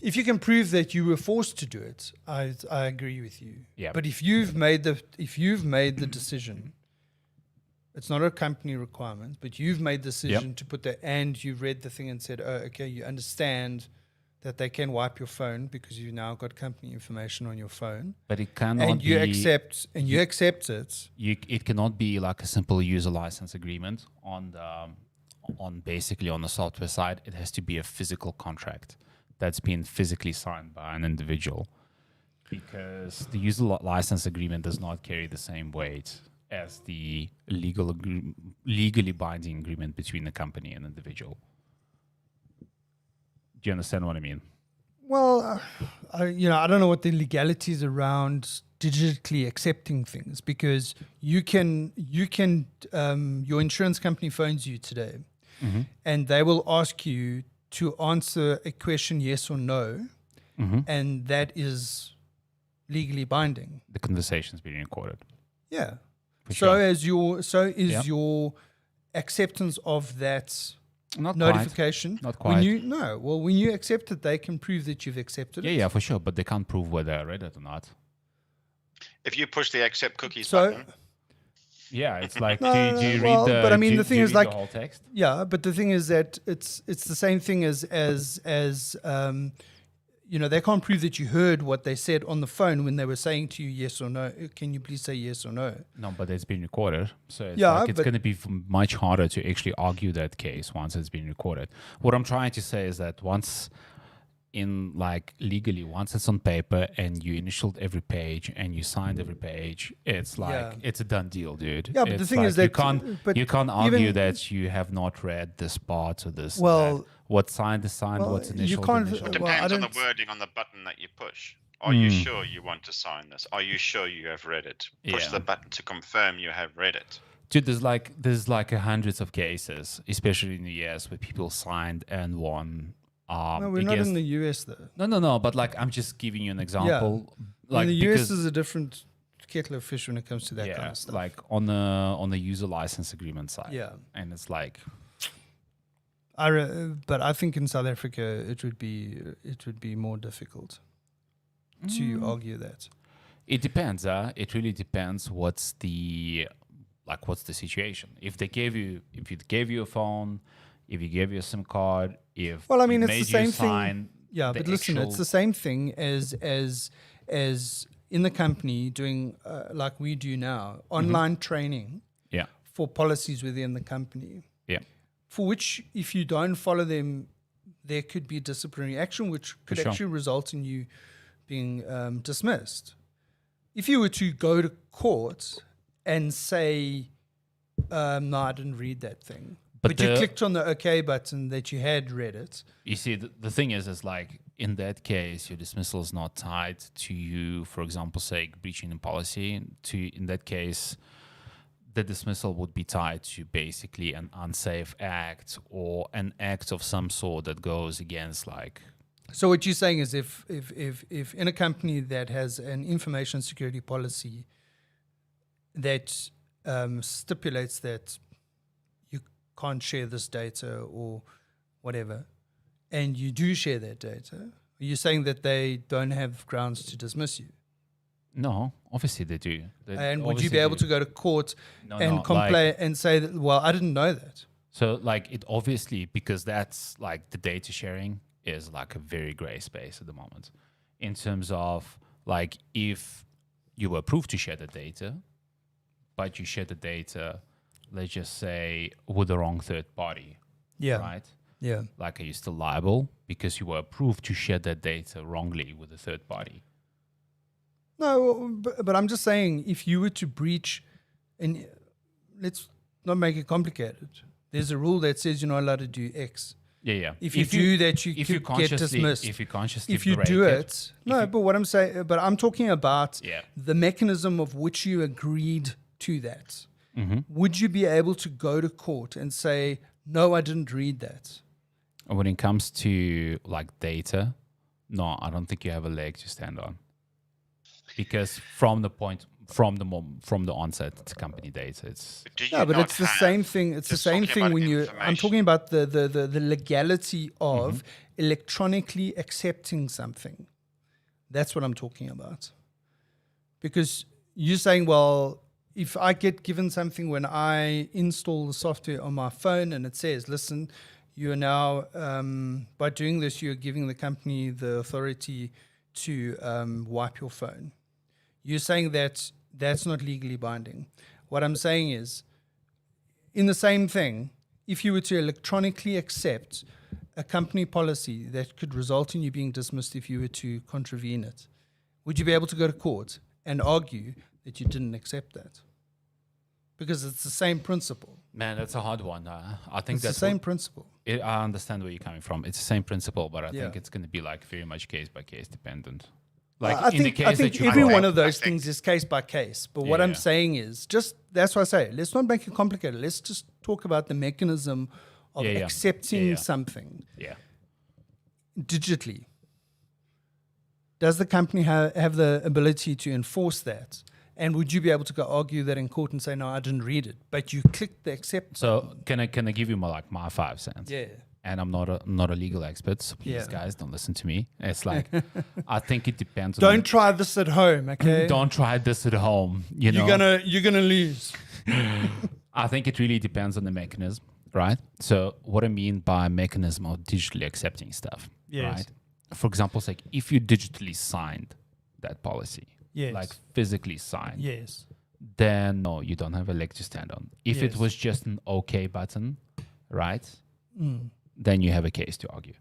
if you can prove that you were forced to do it, I agree with you. Yeah. But if you've made the decision, it's not a company requirement, but you've made the decision to put that, and you've read the thing and said, oh, okay, you understand that they can wipe your phone because you've now got company information on your phone. But it cannot And you be, accept it. it cannot be like a simple user license agreement on basically on the software side. It has to be a physical contract that's been physically signed by an individual, because the user license agreement does not carry the same weight as the legally binding agreement between the company and individual. Do you understand what I mean? Well, I don't know what the legalities around digitally accepting things, because your insurance company phones you today, and they will ask you to answer a question yes or no, and that is legally binding. The conversation's being recorded. Yeah. For So sure. your acceptance of that Not notification. Quite. Not quite. When you accept it, they can prove that you've accepted it. Yeah, for sure. But they can't prove whether I read it or not. If you push the accept cookies So- button, Yeah, it's like, No, do you well, read the? but I mean, do- the thing do you is, read like- the whole text. Yeah, but the thing is that it's the same thing as they can't prove that you heard what they said on the phone when they were saying to you yes or no. Can you please say yes or no? No, but it's been recorded, so it's Yeah, like it's but- going to be much harder to actually argue that case once it's been recorded. What I'm trying to say is that once it's on paper and you initialed every page and you signed every page, it's like it's a done deal, dude. Yeah, but the It's thing is like that you can't argue even- that you have not read this part or this. Well- that. What's signed is signed. well, What's you initial? can't- initial. it Well, I depends on the don't- wording on the button that you push. Are you sure you want to sign this? Are you sure you have read it? Push Yeah. the button to confirm you have read it. Dude, there's like hundreds of cases, especially in the US, where people signed and won. No, we're not against- in the US though. No. But like, I'm just giving you an example. Like, the US because- is a different kettle of fish when it comes to that kind of stuff. like on the user license agreement side. Yeah. and it's like, But I think in South Africa it would be more difficult to argue that. it depends. It really depends. What's the situation? If you gave you a phone, if you gave you a SIM card, if Well, I mean, it it's the made same you thing. sign Yeah, the but listen, it's actual- the same thing as in the company doing like we do now, online training yeah, for policies within the company, yeah. for which if you don't follow them, there could be disciplinary action, which could sure. actually result in you being dismissed. If you were to go to court and say, no, I didn't read that thing, but you clicked on the OK button that you had read it. You see, the thing is like, in that case, your dismissal is not tied to you, for example, say, breaching the policy. In that case, the dismissal would be tied to basically an unsafe act or an act of some sort that goes against, like... So what you're saying is if in a company that has an information security policy that stipulates that you can't share this data or whatever, and you do share that data, are you saying that they don't have grounds to dismiss you? No, obviously they do. And would you be able to go to court and complain like- and say that, well, I didn't know that? So, like, it obviously, because that's, like, the data sharing is, like, a very gray space at the moment. In terms of, like, if you were approved to share the data, but you share the data, let's just say, with the wrong third party, Yeah. right? Yeah. Like, are you still liable because you were approved to share that data wrongly with a third party? No, but I'm just saying, if you were to breach, and let's not make it complicated, There's a rule that says you're not allowed to do X. Yeah. If you do that, you if you could get dismissed. If you consciously If you break do it, but what I'm saying, but I'm talking about the mechanism of which you agreed to that. Mm-hmm. Would you be able to go to court and say, no, I didn't read that? When it comes to like data, no, I don't think you have a leg to stand on, because from the onset, it's company data. But it's the same thing. It's the same thing when you. I'm talking about the legality of electronically accepting something. That's what I'm talking about. Because you're saying, well, if I get given something when I install the software on my phone and it says, listen, you are now, by doing this, you're giving the company the authority to wipe your phone. You're saying that that's not legally binding. What I'm saying is, in the same thing, if you were to electronically accept a company policy that could result in you being dismissed if you were to contravene it, would you be able to go to court and argue that you didn't accept that? Because it's the same principle. Man, that's a hard one. I think It's that's the same principle. I understand where you're coming from. It's the same principle, but I think it's going to be like very much case by case dependent. Like I think every one of those things is case by case. But what I'm saying is, that's why I say, let's not make it complicated. Let's just talk about the mechanism of accepting something digitally. Does the company have the ability to enforce that? And would you be able to go argue that in court and say, no, I didn't read it, but you clicked the accept? So can I give you my 5 cents? Yeah. And I'm not a legal expert, so please, guys, don't listen to me. It's like, I think it depends. Don't try this at home, okay? Don't try this at home. You're gonna lose. I think it really depends on the mechanism, right? So what I mean by mechanism of digitally accepting stuff, right? For example, it's like if you digitally signed that policy, like physically signed, then no, you don't have a leg to stand on. If it was just an OK button, right? Then you have a case to argue.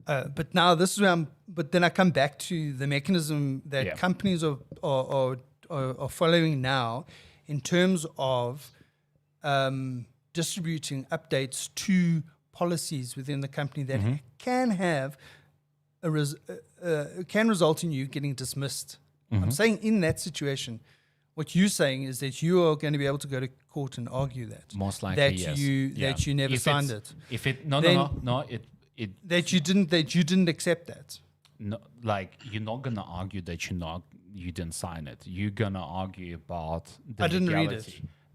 But now this is where but then I come back to the mechanism that companies are following now in terms of distributing updates to policies within the company that can have can result in you getting dismissed. I'm saying in that situation, what you're saying is that you are going to be able to go to court and argue that. Most likely, that you never signed it. If it that you didn't accept that. No, like you're not gonna argue that you didn't sign it. You're gonna argue about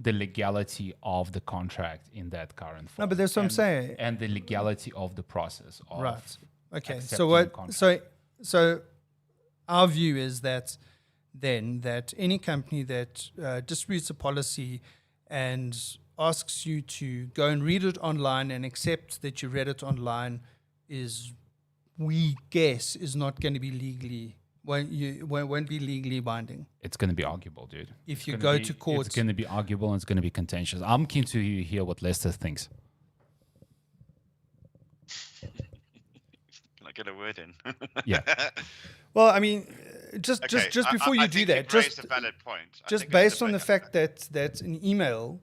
the legality of the contract in that current form. No, but that's what I'm saying. And the legality of the process. Right. Okay. So our view is that any company that distributes a policy and asks you to go and read it online and accept that you read it online we guess is not going to be legally won't be legally binding. It's going to be arguable, dude. If you go to court, it's going to be arguable and it's going to be contentious. I'm keen to hear what Lester thinks. Can I get a word in? Yeah. Well, I mean, just before you do that, just a valid point. Just based on the fact that an email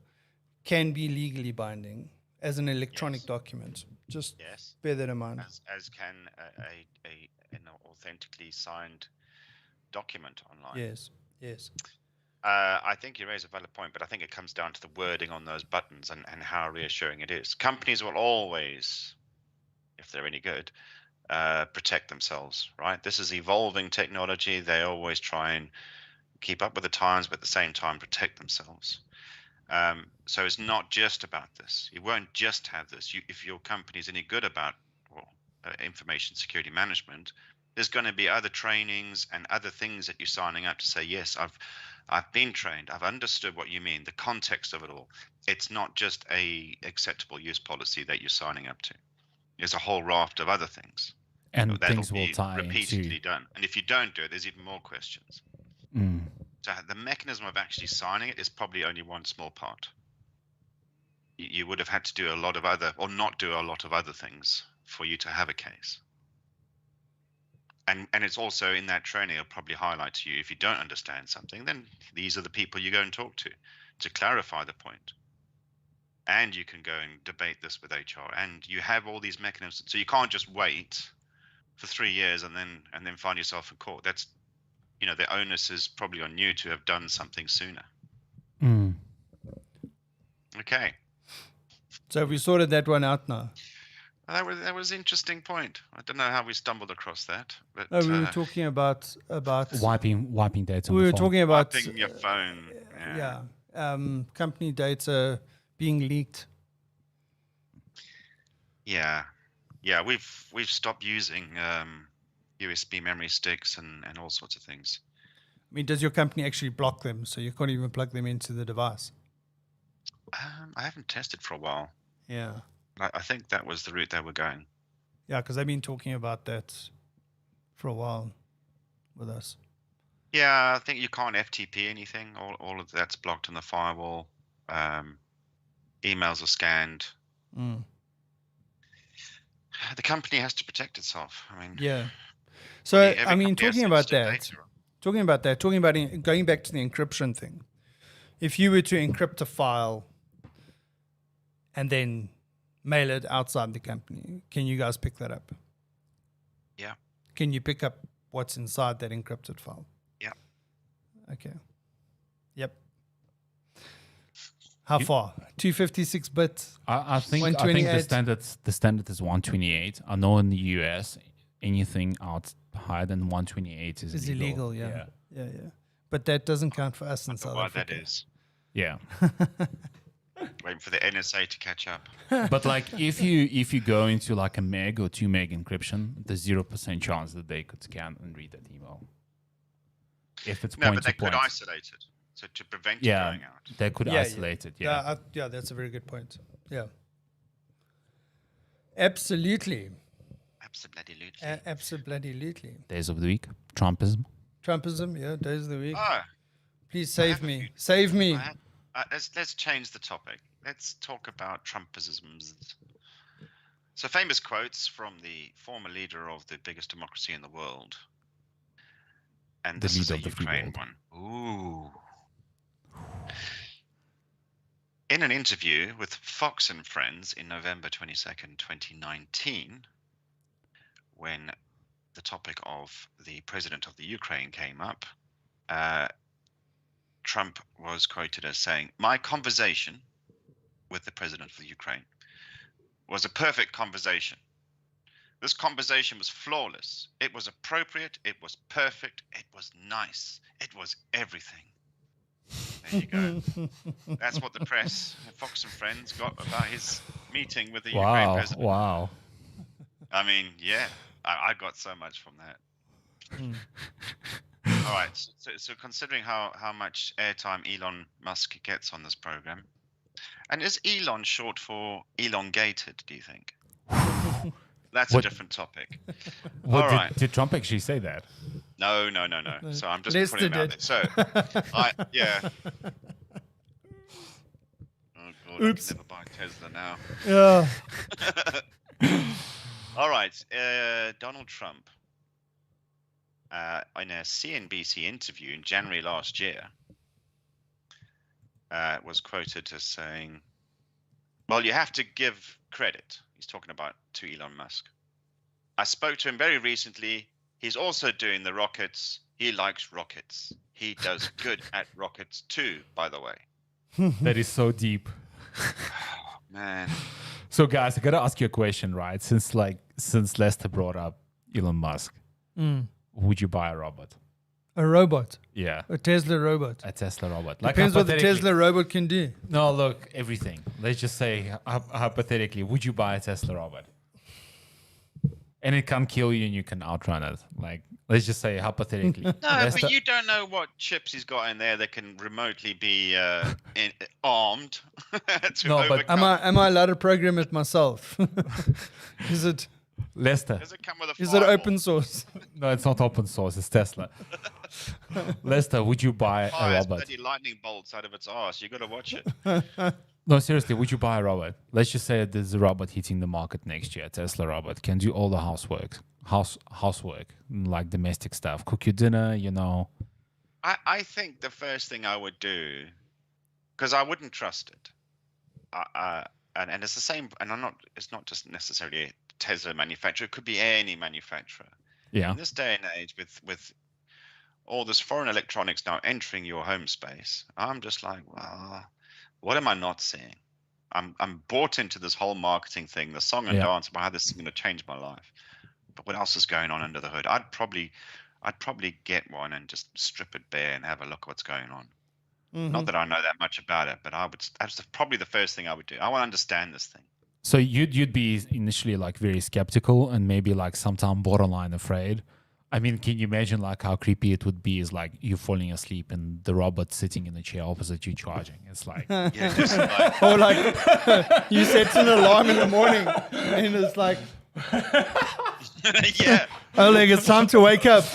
can be legally binding as an electronic document. Just bear that in mind. As can an authentically signed document online. Yes. I think you raise a valid point, but I think it comes down to the wording on those buttons and how reassuring it is. Companies will always, if they're any good, protect themselves, right? This is evolving technology. They always try and keep up with the times, but at the same time protect themselves. So it's not just about this. You won't just have this. If your company is any good about information security management, there's going to be other trainings and other things that you're signing up to say, yes, I've been trained. I've understood what you mean, the context of it all. It's not just a acceptable use policy that you're signing up to. There's a whole raft of other things. And things will tie repeatedly done. And if you don't do it, there's even more questions. So the mechanism of actually signing it is probably only one small part. You would have had to do a lot of other, or not do a lot of other things for you to have a case. And it's also in that training, it'll probably highlight to you, if you don't understand something, then these are the people you go and talk to clarify the point. and you can go and debate this with HR, and you have all these mechanisms. So you can't just wait for 3 years and then find yourself in court. That's, the onus is probably on you to have done something sooner. Mm. Okay. So we sorted that one out now. That was an interesting point. I don't know how we stumbled across that, but No, we were talking about Wiping data. we were talking about wiping your phone. company data being leaked. Yeah, we've stopped using USB memory sticks and all sorts of things. I mean, does your company actually block them so you can't even plug them into the device? I haven't tested for a while. Yeah. I think that was the route they were going. Yeah, because they've been talking about that for a while with us. Yeah, I think you can't FTP anything. All of that's blocked on the firewall. Emails are scanned. Mm. The company has to protect itself. I mean, Yeah. So, every I mean, company has talking about going back to the encryption thing. If you were to encrypt a file and then mail it outside the company, can you guys pick that up? Yeah. Can you pick up what's inside that encrypted file? Yeah. Okay. Yep. How far? 256 bits. I think the 128. standard is 128. I know in the US anything out higher than 128 is It's illegal. illegal, yeah. But that doesn't count for us in South What Africa. that is. Yeah. Waiting for the NSA to catch up. But like if you go into like a meg or 2 meg encryption, there's 0% chance that they could scan and read that email. If it's No, point but they to point. could isolate it. So to prevent it going out. They could isolate it. Yeah. Yeah, that's a very good point. Yeah. Absolutely. Absolutely. Days of the week. Trumpism. Trumpism, yeah, days of the week. Oh, Please save me. Save me. let's change the topic. Let's talk about Trumpisms. So famous quotes from the former leader of the biggest democracy in the world. And The this is a leader of the free Ukraine world. one. Ooh. In an interview with Fox and Friends in November 22nd, 2019, when the topic of the president of the Ukraine came up, Trump was quoted as saying, "My conversation with the president of the Ukraine was a perfect conversation. This conversation was flawless. It was appropriate. It was perfect. It was nice. It was everything." There you go. That's what the press, Fox and Friends, got about his meeting with the Ukraine president. Wow. I mean, yeah, I got so much from that. All right. So considering how much airtime Elon Musk gets on this program, and is Elon short for elongated, do you think? That's a different topic. All right. Did Trump actually say that? No. So I'm just Lester putting it out did. there. So, yeah. Oh, God, Oops. I can never buy Tesla now. Yeah. All right. Donald Trump, in a CNBC interview in January last year, was quoted as saying, "Well, you have to give credit." He's talking about to Elon Musk. "I spoke to him very recently. He's also doing the rockets. He likes rockets. He does good at rockets too, by the way." That is so deep. Man. So guys, I gotta ask you a question, right? Since Lester brought up Elon Musk, would you buy a robot? A robot. Yeah. A Tesla robot. A Tesla robot. Depends what the hypothetically- Tesla robot can do. No, look, everything. Let's just say, hypothetically, would you buy a Tesla robot? And it can kill you and you can outrun it. Like, let's just say, hypothetically. No, Lester- but you don't know what chips he's got in there that can remotely be armed to No, but overcome. Am I allowed to program it myself? Is it Lester. Does it come with a is it firewall? open source? No, it's not open source. It's Tesla. Lester, would you buy a Fires robot? bloody lightning bolts out of its arse. You got to watch it. No, seriously, would you buy a robot? Let's just say there's a robot hitting the market next year. A Tesla robot can do all the housework, like domestic stuff, cook your dinner, I think the first thing I would do, because I wouldn't trust it, and it's the same. And it's not just necessarily a Tesla manufacturer. It could be any manufacturer. Yeah. In this day and age, with all this foreign electronics now entering your home space, I'm just like, well, what am I not seeing? I'm bought into this whole marketing thing, the song and dance about how this is going to change my life. But what else is going on under the hood? I'd probably get one and just strip it bare and have a look what's going on. Not that I know that much about it, but that's probably the first thing I would do. I want to understand this thing. So you'd be initially like very skeptical and maybe like sometime borderline afraid. I mean, can you imagine like how creepy it would be is like you falling asleep and the robot sitting in the chair opposite you charging. It's like... Yeah, just like... Or like you set an alarm in the morning and it's like... yeah. Oleg, it's time to wake up.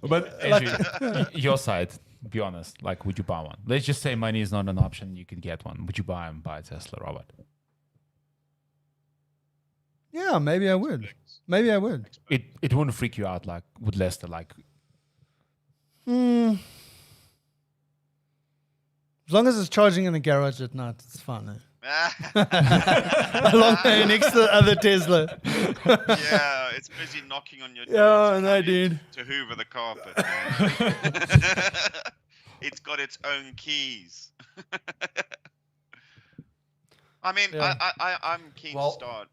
But Andrew, your side, be honest, like would you buy one? Let's just say money is not an option, you can get one. Would you buy a Tesla robot? Yeah, maybe I would. Maybe I would. It wouldn't freak you out like with Lester, like As long as it's charging in the garage at night, it's fine. Along next to the other Tesla. Yeah, it's busy knocking on your door. Yeah, no, dude. To hoover the carpet. It's got its own keys. I mean, Yeah. I'm keen to start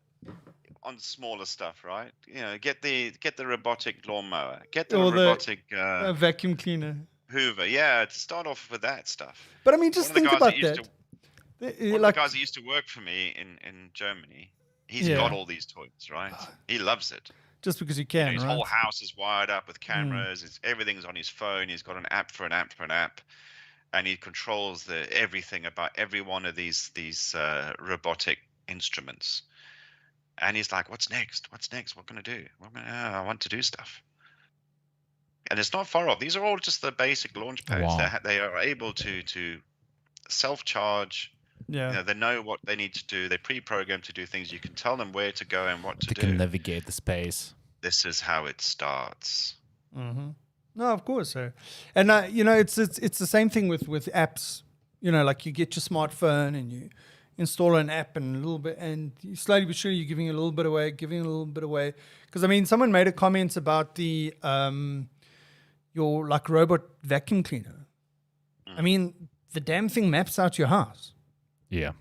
on smaller stuff, right? You know, get the robotic lawnmower, get the Or the- robotic A vacuum cleaner. Hoover. Yeah, to start off with that stuff. But I mean, just One of the think guys about that used that. One of Like, the guys that used to work for me in Germany, he's Yeah. got all these toys, right? He loves it. just because you You know, can, his right? whole house is wired up with cameras. Everything's on his phone. He's got an app for an app for an app, and he controls everything about every one of these robotic instruments. And he's like, "What's next? What's next? What can I do? I want to do stuff." And it's not far off. These are all just the basic launch pads. Wow. They are able to self-charge. Yeah. You know, they know what they need to do. They're pre-programmed to do things. You can tell them where to go and what to they do. can navigate the space. This is how it starts. Mm-hmm. No, of course. So, and you know, it's the same thing with apps. You know, like you get your smartphone and you install an app and a little bit, and you slowly but surely you're giving a little bit away, Because I mean, someone made a comment about the your like robot vacuum cleaner. I mean, the damn thing maps out your house, Yeah.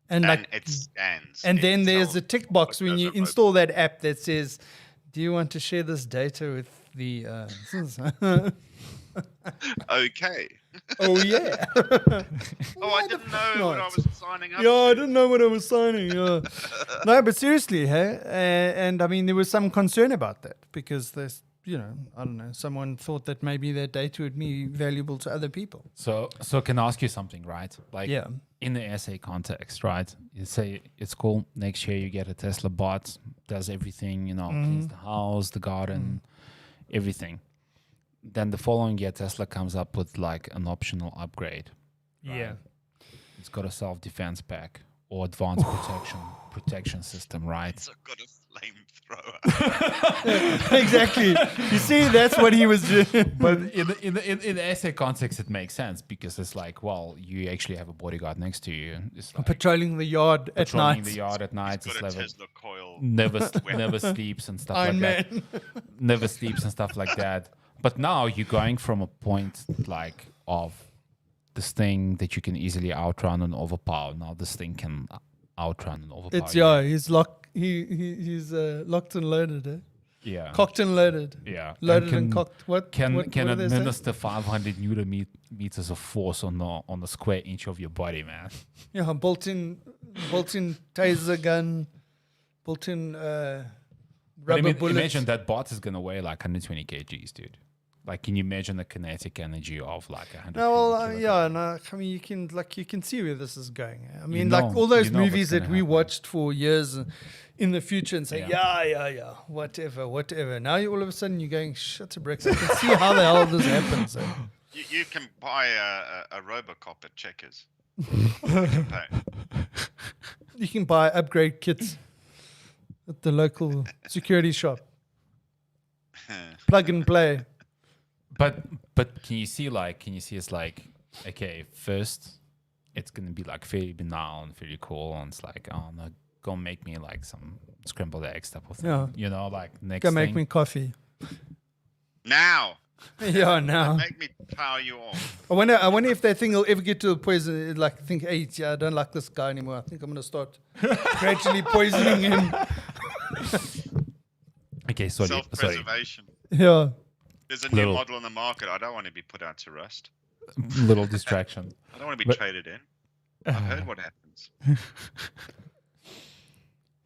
and like, it scans. and it then there's tells a tick box what when goes you on install that app that says, "Do you want to share this data with the?" Okay. Oh yeah. Oh, I didn't know what I was signing up Yeah, I to. didn't know what I was signing. Yeah. No, but seriously, hey, and I mean, there was some concern about that because there's, you know, I don't know, someone thought that maybe their data would be valuable to other people. So can I ask you something, right? Like Yeah. in the essay context, right? You say it's cool. Next year you get a Tesla bot, does everything, you know, cleans the house, the garden, everything. Then the following year Tesla comes up with like an optional upgrade. Yeah. It's got a self-defense pack or advanced protection system, right? It's got a flamethrower. Exactly. You see, that's what he was doing. But in the essay context, it makes sense because it's like, well, you actually have a bodyguard next to you. It's like Patrolling the yard at patrolling night. the yard at night. It's It's got a like Tesla coil. never sleeps and stuff Iron like Man. that. Never sleeps and stuff like that. But now you're going from a point like of this thing that you can easily outrun and overpower. Now this thing can outrun and overpower. It's you. He's locked. He's locked and loaded. Eh? Yeah. Cocked and loaded. Yeah. Loaded and cocked. What Can what do they say? administer 500 newton meters of force on the square inch of your body, man. Yeah, built-in taser gun, built-in But rubber bullets. imagine that bot is gonna weigh like 120 kgs, dude. Like, can you imagine the kinetic energy of like 100? No, well, kilograms? yeah, no. I mean, you can see where this is going. I mean, know- like all those you know what's movies gonna that we happen. watched for years in the future and say, Yeah. yeah, whatever. Now all of a sudden you're going, shut a bricks. I can see how the hell this happens. Eh? You can buy a Robocop at Checkers. You can pay. You can buy upgrade kits at the local security shop. Plug and play. But can you see it's like, okay, first it's gonna be like very banal and very cool, and it's like, oh no, go make me like some scrambled eggs type of thing. Yeah. You know, like next Go make thing. me coffee. Now, Yeah, now. make me power you off. I wonder if that thing will ever get to the poison. Like, think, hey, yeah, I don't like this guy anymore. I think I'm gonna start gradually poisoning him. Okay, sorry. Self-preservation. Yeah. There's a new model on the market. I don't want to be put out to rust. Little distraction. I don't want to be traded in. I've heard what happens.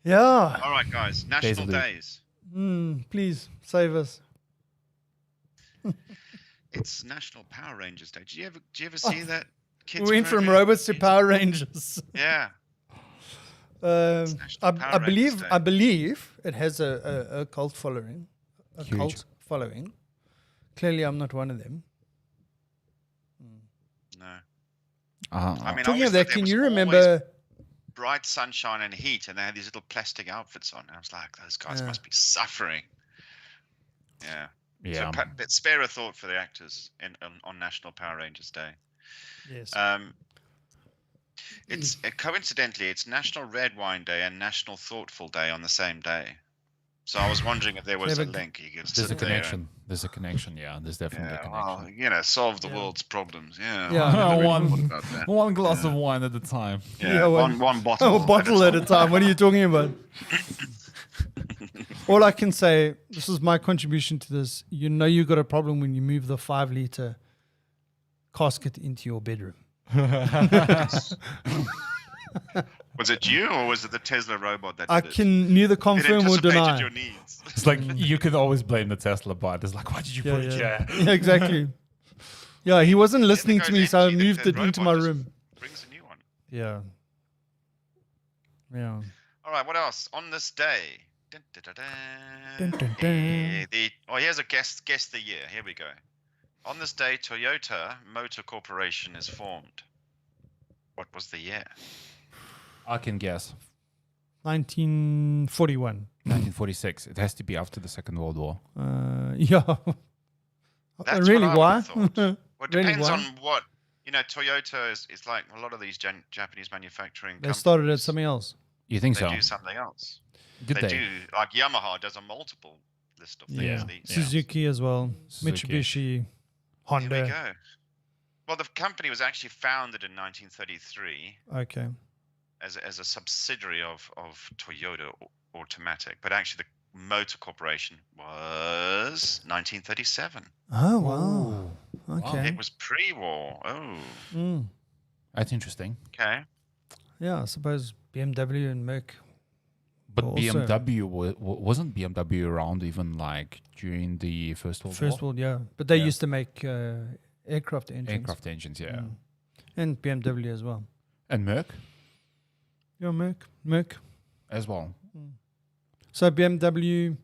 Yeah. All right, guys. National days. Please save us. It's National Power Rangers Day. Did you ever see that? Kids We went from program? robots to Power Rangers. Yeah. I believe it has a cult following. Huge. Cult following. Clearly, I'm not one of them. No. I mean, Talking of obviously that, there can was you always remember? bright sunshine and heat, and they had these little plastic outfits on. And I was like, those guys must be suffering. Yeah. yeah. So spare a thought for the actors on National Power Rangers Day. Yes. It's coincidentally, it's National Red Wine Day and National Thoughtful Day on the same day. So I was wondering if there was a link. You could There's a sit there connection. There's a connection. Yeah, there's definitely a connection. Well, solve the world's problems. Yeah. Yeah. I never really thought about that. One glass of wine at a time. Yeah, one bottle. A bottle at a time. What are you talking about? All I can say, this is my contribution to this. You know you got a problem when you move the 5-liter casket into your bedroom. Was it you or was it the Tesla robot that I did it? can neither It confirm or anticipated deny. your needs. It's like you can always blame the Tesla bot. It's like, why did you put it here? Yeah, exactly. Yeah, he wasn't listening to me, so I moved it into my robot room. Brings a new one. Yeah. Yeah. All right, what else? On this day. Dun, dun, dun, dun. Dun, dun, dun. Here's a guess the year. Here we go. On this day, Toyota Motor Corporation is formed. What was the year? I can guess. 1941. 1946. It has to be after the Second World War. Yeah. That's Really, what I why? would've thought. Well, it Really, depends why? on what. Toyota is like a lot of these Japanese manufacturing They companies. started at something else. You think They so? do something else. Did They do, like Yamaha does a multiple list of things. Yeah. these days. Suzuki as well. Suzuki. Mitsubishi. Here we Honda. go. Well, the company was actually founded in 1933 Okay. as a subsidiary of Toyota Automatic, but actually the Motor Corporation was 1937. Oh, wow. Okay. It was pre-war. Oh, Mm. That's interesting. okay. Yeah, I suppose BMW and Merc. But Also- BMW wasn't BMW around even like during the First World First War? world, yeah. But they Yeah. used to make aircraft engines. Aircraft engines, yeah. Mm. And BMW as well. And Merc Yeah, Merc. as well. So BMW,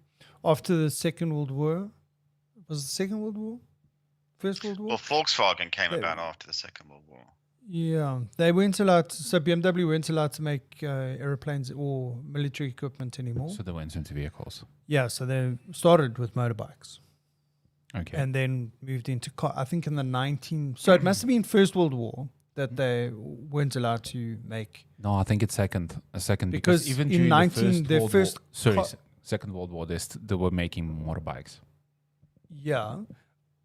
after the Second World War, was it the Second World War? First World War? Well, Volkswagen came Yeah. about after the Second World War. Yeah, they weren't allowed. So BMW weren't allowed to make airplanes or military equipment anymore. So they went into vehicles. Yeah, so they started with motorbikes Okay. and then moved into car. I think in the 19. So it must have been First World War that they weren't allowed to make. No, I think it's second Because even in during 19 the first World War, car- Second World War, they were making motorbikes. Yeah,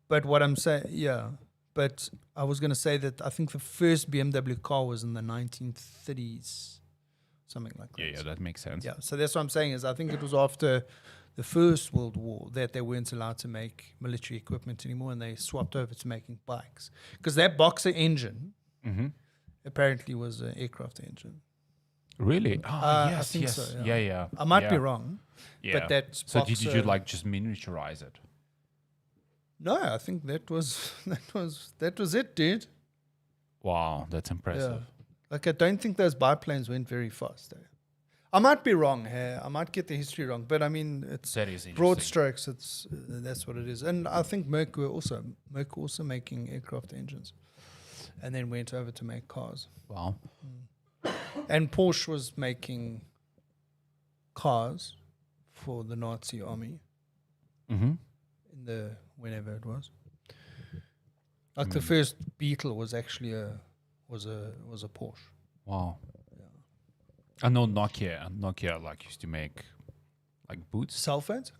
but what I'm saying, yeah, but I was going to say that I think the first BMW car was in the 1930s, something like that. Yeah, that makes sense. Yeah, so that's what I'm saying is I think it was after the First World War that they weren't allowed to make military equipment anymore, and they swapped over to making bikes because that Boxer engine Mm-hmm. apparently was an aircraft engine. Really? Oh, I yes, think yes. so, Yeah, yeah. yeah. I might be yeah. wrong, Yeah. but that So did you Boxer- like just miniaturize it? No, I think that was that was it, dude. Wow, that's impressive. Yeah. Like I don't think those biplanes went very fast. I might be wrong here. I might get the history wrong, but I mean it's That is broad interesting. strokes. It's that's what it is. And I think Merc also making aircraft engines, and then went over to make cars. Wow. And Porsche was making cars for the Nazi army Mm-hmm. in the whenever it was. Like the first Beetle was actually a was a Porsche. Wow. I know Nokia like used to make like boots. Cell phones.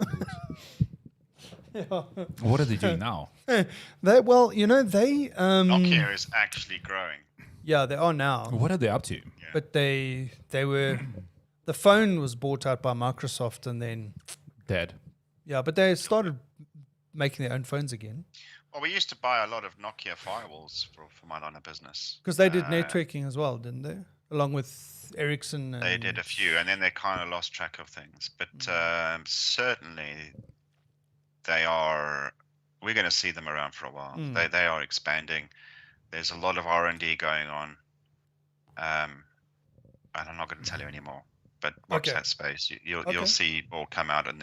Yeah. What are they doing now? They Nokia is actually growing. yeah, they are now. What are they up to? But they were the phone was bought out by Microsoft and then Dead. yeah, but they started making their own phones again Well, we used to buy a lot of Nokia firewalls for my line of business. because they did networking as well, didn't they? Along with Ericsson. And They did a few, and then they kind of lost track of things. But certainly, we're going to see them around for a while. They are expanding. There's a lot of R&D going on. And I'm not going to tell you anymore. But watch that space. You'll see more come out in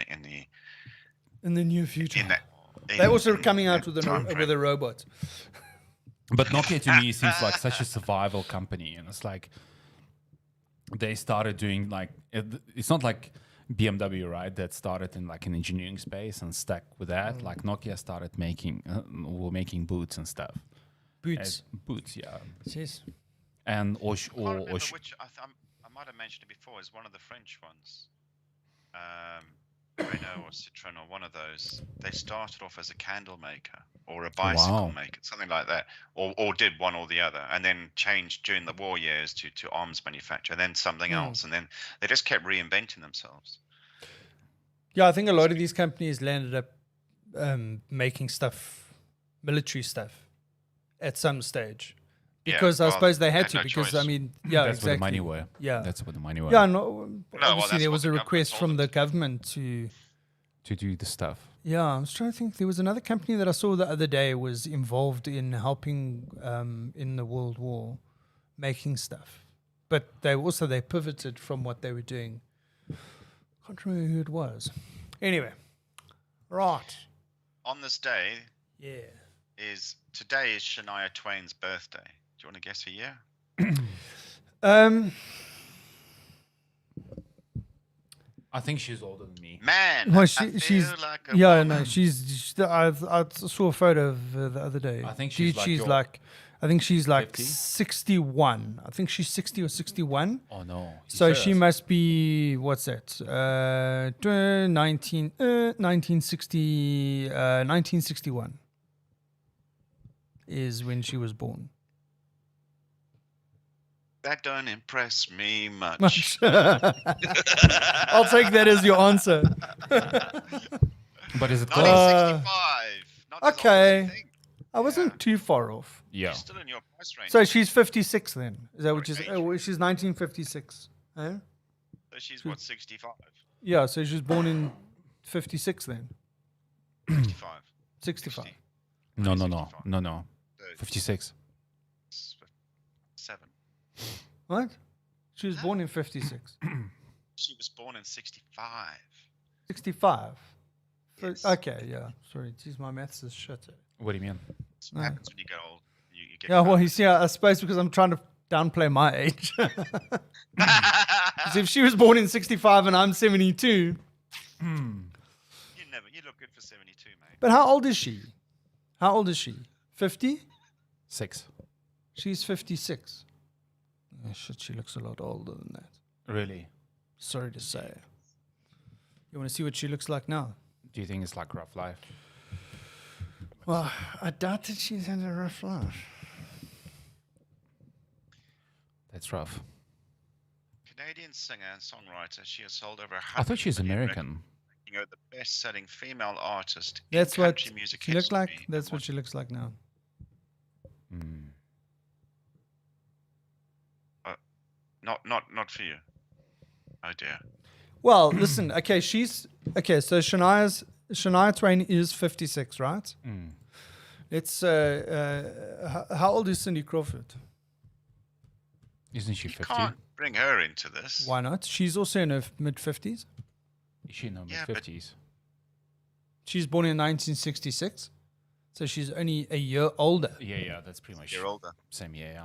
in the near future. They're They're also coming out with a robot. But Nokia to me seems like such a survival company, and it's like they started doing like it's not like BMW, right? That started in like an engineering space and stuck with that. Like Nokia started making boots and stuff. Boots, yeah. yes. And or I can't remember which I might have mentioned it before. Is one of the French ones. Renault or Citroën or one of those. They started off as a candle maker or a bicycle maker, something like that, or did one or the other, and then changed during the war years to arms manufacture, then something else, and then they just kept reinventing themselves. Yeah, I think a lot of these companies landed up making stuff, military stuff, at some stage. Because I suppose they had to. no Because choice. I mean, yeah, that's exactly. where the money were. Yeah, That's what the money were. yeah. No, obviously that's there was what a the request government from told the them government to do the stuff. Yeah, I was trying to think. There was another company that I saw the other day was involved in helping in the World War, making stuff, but they pivoted from what they were doing. Can't remember who it was. Anyway, right. On this day, Yeah. today is Shania Twain's birthday. Do you want to guess her year? I think she's older than me. Man, Well, I she's feel like a yeah, woman. no, I saw a photo of her the other day. I think she's I think she's like 50? 61. I think she's 60 or 61. Oh no. So she must be, what's that? 1961 is when she was born. That don't impress me much. Much. I'll take that as your answer. But is it close? 1965. Not as old as Okay. you think. I wasn't too far off. Yeah. She's still in your price range. So she's 56 then. Is that what she's? age. She's 1956. Eh? So she's what, 65? Yeah. So she was born in 56 then. 65. 65. 60, No. 30, 56. 7. What? She was born in 56. She was born in 65. 65. Yes. Okay. Yeah. Sorry. Geez, my maths is shit. What do you mean? That's what happens when you get old. You get Yeah. Well, crazy. you see, I suppose because I'm trying to downplay my age. 'Cause if she was born in 65 and I'm 72. You look good for 72, mate. But how old is she? How old is she? 50? 6. She's 56. Oh, shit, she looks a lot older than that. Really? Sorry to say. You want to see what she looks like now? Do you think it's like rough life? Well, I doubt that she's had a rough life. That's rough. Canadian singer and songwriter. She has sold over 100 I thought she's million American. records, making her the best-selling female artist That's in what country music she looks like. history. That's what she looks like now. Mm. Not for you. Oh dear. Well, listen. Okay, so Shania Twain is 56, right? Mm. It's how old is Cindy Crawford? Isn't she You 50? can't bring her into this. Why not? She's also in her mid 50s. Is she in her Yeah, mid-50s? She's born in 1966, so she's only a year older. Yeah, that's pretty much You're older. same year.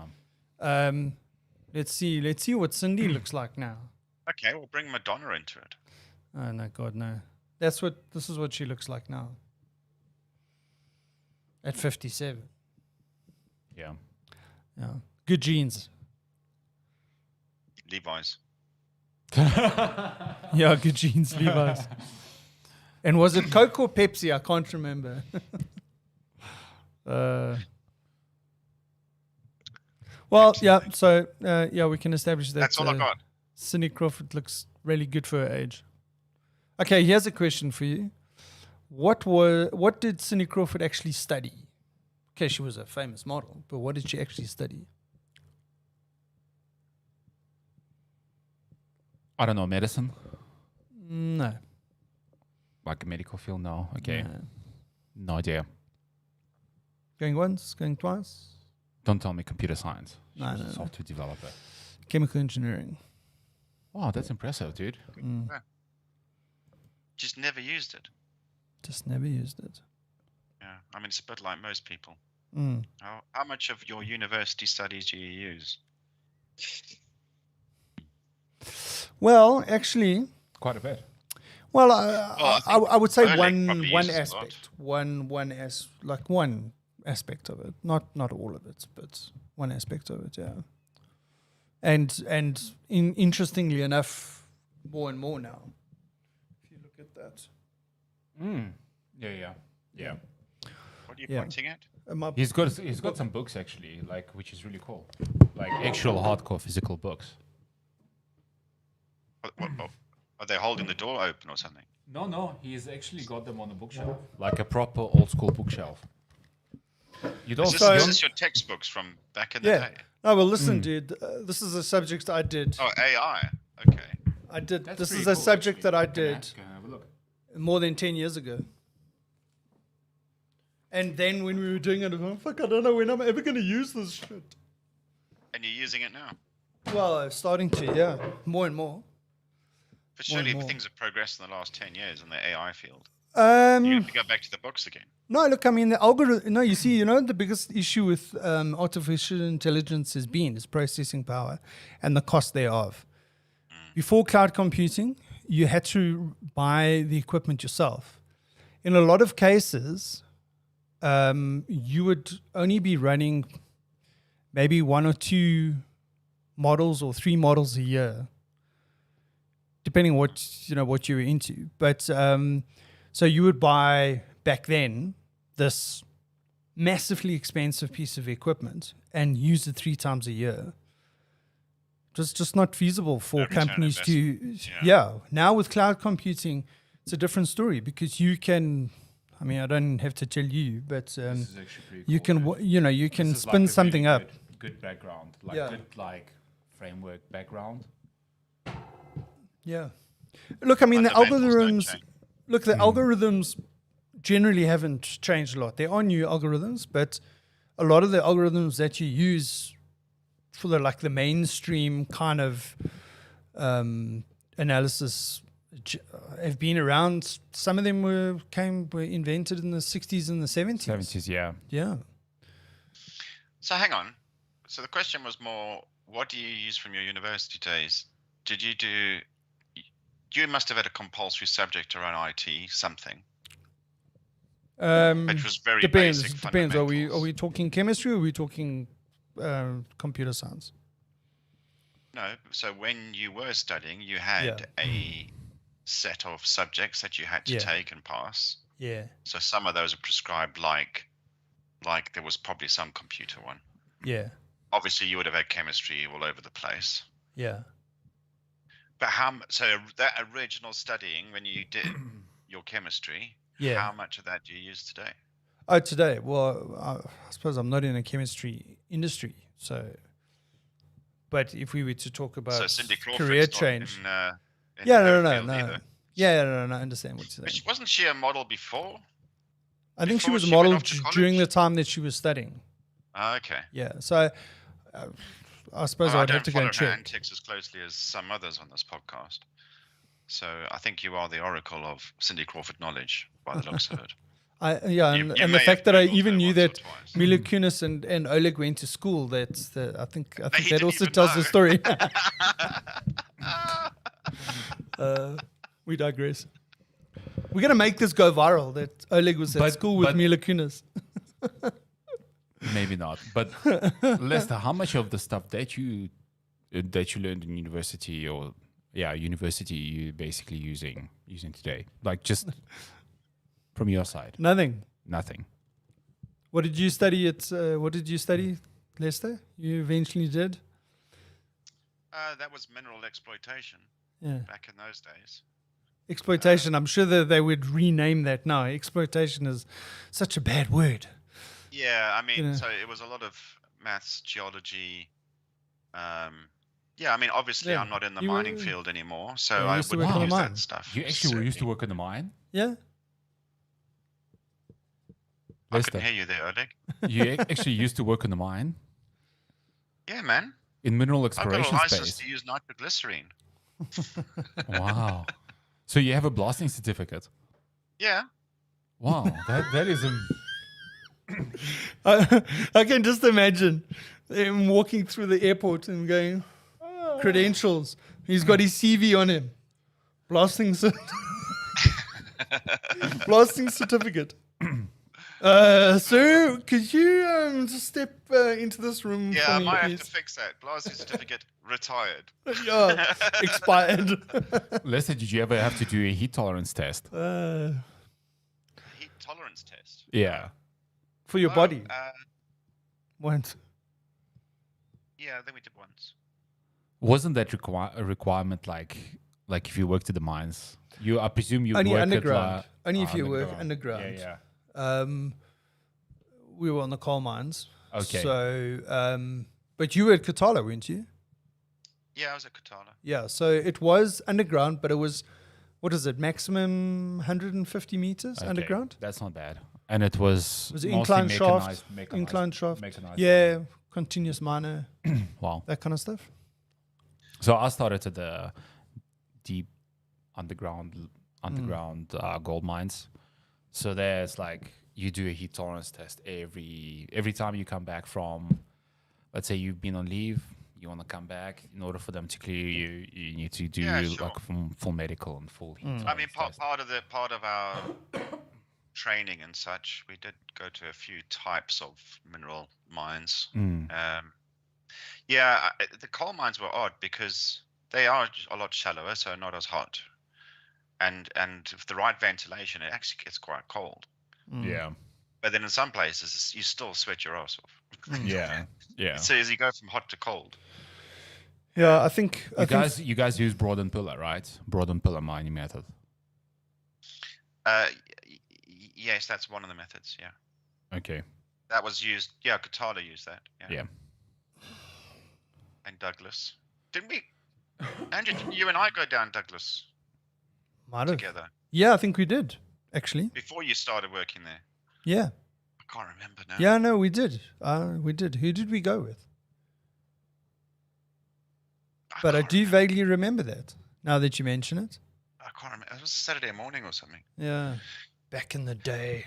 Yeah. Let's see what Cindy looks like now. Okay, we'll bring Madonna into it. Oh no, God no. This is what she looks like now. At 57. Yeah. Yeah. Good genes. Levi's. Yeah, good genes, Levi's. And was it Coke or Pepsi? I can't remember. Well, yeah. So we can establish that. That's all I got. Cindy Crawford looks really good for her age. Okay, here's a question for you. What did Cindy Crawford actually study? Okay, she was a famous model, but what did she actually study? I don't know, medicine? No. Like a medical field? No. Okay. No. No idea. Going once, going twice? Don't tell me computer science. She No, was no, a no. software developer. Chemical engineering. Wow, that's impressive, dude. Just never used it. Just never used it. Yeah, I mean, it's a bit like most people. Mm. How much of your university studies do you use? Well, actually, Quite a bit. well, I I would say Oleg probably one uses a aspect, one aspect of it, not all of it, but one aspect of it, yeah. And interestingly enough, more and more now. If you look at that, Yeah. What are you Yeah. pointing at? He's got some books actually, like, which is really cool. Like actual hardcore physical books. What, are they holding the door open or something? No, he's actually got them on a bookshelf. Like a proper old school bookshelf. You don't Is So- this your textbooks from back in the yeah. day? No, well, listen, dude. This is a subject I did. Oh, AI. Okay. I did. That's This pretty is a cool, subject actually. that I Can did can I have a look? more than 10 years ago. And then when we were doing it, I was like, fuck, I don't know when I'm ever going to use this shit. And you're using it now. Well, starting to, yeah, more and more. But More and surely more. things have progressed in the last 10 years in the AI field. You have to go back to the books again. No, look, I mean, the algorithm. No, you see, the biggest issue with artificial intelligence has been its processing power and the cost thereof. Before cloud computing, you had to buy the equipment yourself. In a lot of cases, you would only be running maybe 1 or 2 models or 3 models a year, depending what you were into. But so you would buy back then this massively expensive piece of equipment and use it 3 times a year. Just not feasible for return companies to. investment. Yeah. Now with cloud computing, it's a different story because you can. I mean, I don't have to tell you, but This is actually pretty you cool, can. dude. You can This is spin like a something really up. Good background, like Yeah. good like framework background. Yeah. Look, I mean, the Fundamentals don't algorithms. change. Look, the algorithms generally haven't changed a lot. There are new algorithms, but a lot of the algorithms that you use for the mainstream kind of analysis have been around. Some of them were invented in the 60s and the 70s. 70s, yeah. Yeah. So hang on. So the question was more, what do you use from your university days? Did you do? You must have had a compulsory subject around IT, something. Which was very Depends. basic. Depends. Are we fundamentals. talking chemistry or are we talking computer science? No. So when you were studying, you had Yeah. a set of subjects that you had to Yeah. take and pass. Yeah. So some of those are prescribed, like there was probably some computer one. Yeah. Obviously, you would have had chemistry all over the place. Yeah. But so that original studying when you did your chemistry, Yeah. how much of that do you use today? Oh, today. Well, I suppose I'm not in a chemistry industry, so. But if we were to talk So about Cindy Crawford's career not change, in yeah, her no, field no. either. Yeah, no, I understand what you're But saying. wasn't she a model before? I think she before was she went modeled off to during college? the time that she was studying. Okay. Yeah, so I suppose Well, I I'd have don't to go follow and her check. antics as closely as some others on this podcast. So I think you are the oracle of Cindy Crawford knowledge, by the looks of it. And you the may have fact that I Googled even her knew once or that twice. Mila Kunis and Oleg went to school, I think he that didn't also even tells the know. story. We digress. We're going to make this go viral, that Oleg was at But- school with but- Mila Kunis. Maybe not. But Lester, how much of the stuff that you learned in university university you basically using today? Like just from your side? Nothing. Nothing. What did you study Lester? You eventually did? That was mineral exploitation Yeah. back in those days. Exploitation. I'm sure that they would rename that now. Exploitation is such a bad word. Yeah, I mean, Yeah. so it was a lot of maths, geology. Yeah, I mean, obviously, Yeah. I'm not in the You mining were- field anymore, so Yeah, you I used to wouldn't work on a use mine. that stuff. You actually used to certainly. work in the mine? Yeah. I Lester, couldn't hear you there, Oleg. you actually used to work in the mine? Yeah, man. In mineral I've got exploration a license space? to use nitroglycerine. Wow. So you have a blasting certificate? Yeah. Wow. That is I can just imagine him walking through the airport and going, credentials. He's got his CV on him. Blasting certificate. Sir, could you just step into this room Yeah, for I me, might have please? to fix that. Blasting certificate retired. Yeah, expired. Lester, did you ever have to do a heat tolerance test? Heat tolerance test. Yeah. For your Oh, body. yeah, Once. I think we did once. Wasn't that a requirement like if you worked at the mines? I presume you Only work underground. at Only if you work underground. Yeah. We were on the coal mines. Okay. So, but you were at Katala, weren't you? Yeah, I was at Katala. Yeah. So it was underground, but it was, what is it, maximum 150 meters Okay, underground? That's not bad. And it was It was an mostly incline shaft. mechanized- Incline shaft. mechanized. Yeah. Continuous miner, Wow. that kind of stuff. So I started at the deep underground gold mines. So there's like you do a heat tolerance test every time you come back from, let's say you've been on leave, you want to come back. In order for them to clear you, you need to do Yeah, sure. like full medical and full heat. I mean, tolerance test. part of our training and such, we did go to a few types of mineral mines. Yeah, the coal mines were odd because they are a lot shallower, so not as hot. And with the right ventilation, it actually gets quite cold. Yeah. But then in some places, you still sweat your ass off. Yeah. Yeah. So as you go from hot to cold. Yeah, I think. You guys use broad and pillar, right? Broad and pillar mining method. Yes, that's one of the methods. Yeah, Okay. that was used. Yeah, Katala used that. Yeah. And Douglas, didn't we? Andrew, didn't you and I go down Douglas Might have. together Yeah, I think we did, actually. before you started working there? Yeah. I can't remember now. Yeah, no, we did. We did. Who did we go with? But I can't do remember. vaguely remember that, now that you mention it. I can't remember. It was a Saturday morning or something. Yeah. Back in the day.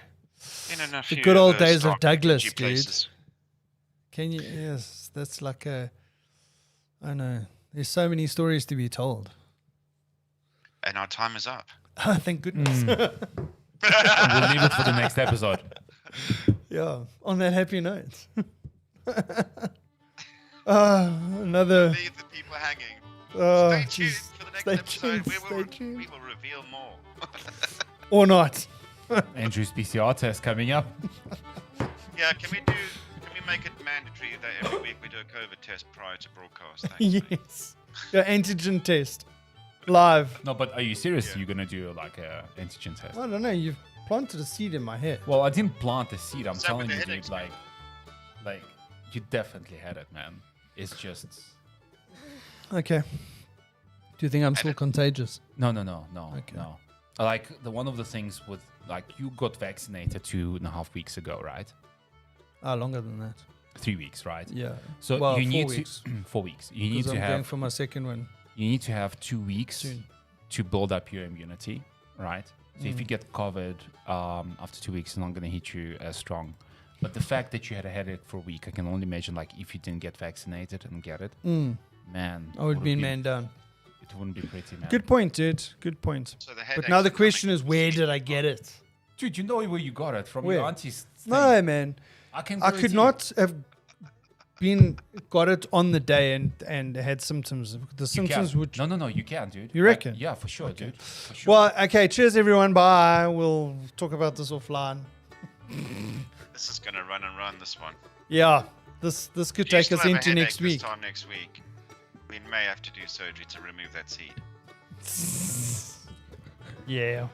A The few good old other days of stark Douglas, dingy dude. places. Can you? Yes, that's like a. I know. There's so many stories to be told. And our time is up. Thank goodness. We'll leave it for the next episode. Yeah. On that happy note. Another. Leave the people hanging. Oh, Stay tuned jeez. for the next Stay episode. tuned, stay tuned. We will reveal more. Or not. Andrew's PCR test coming up. Yeah, can we make it mandatory that every week we do a COVID test prior to broadcast? Thanks, mate. Yes. Your antigen test. Live. No, but are you serious? Yeah. You're gonna do like a antigen test? I don't know. You've planted a seed in my head. Well, I didn't plant the seed. I'm What's up with telling you, the dude. headaches, Like you definitely had it, man. It's just Okay. Do you think I'm still contagious? no. Okay. No. Like one of the things with like you got vaccinated 2.5 weeks ago, right? Longer than that. 3 weeks, right? Yeah. So Well, you 4 need weeks. to 4 weeks. You need Because to I'm going have for my second one. you need to have 2 weeks Soon. to build up your immunity, right? So if you get COVID after 2 weeks, it's not going to hit you as strong. But the fact that you had it for a week, I can only imagine like if you didn't get vaccinated and get it, man, I would it be man down. It wouldn't be pretty, man. Good point, dude. Good point. So the But headaches now the are question coming. is, where did I get it? Dude, you know where you got it from Where? your auntie's thing. No, man. I could not have got it on the day and had symptoms. The symptoms would. No, you can, dude. You reckon? Yeah, for sure, dude. For sure. Well, okay. Cheers, everyone. Bye. We'll talk about this offline. This is going to run and run, this one. Yeah, this could If you take still us have a into next headache week. This time next week, we may have to do surgery to remove that seed. Yeah.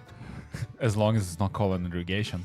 As long as it's not colon irrigation.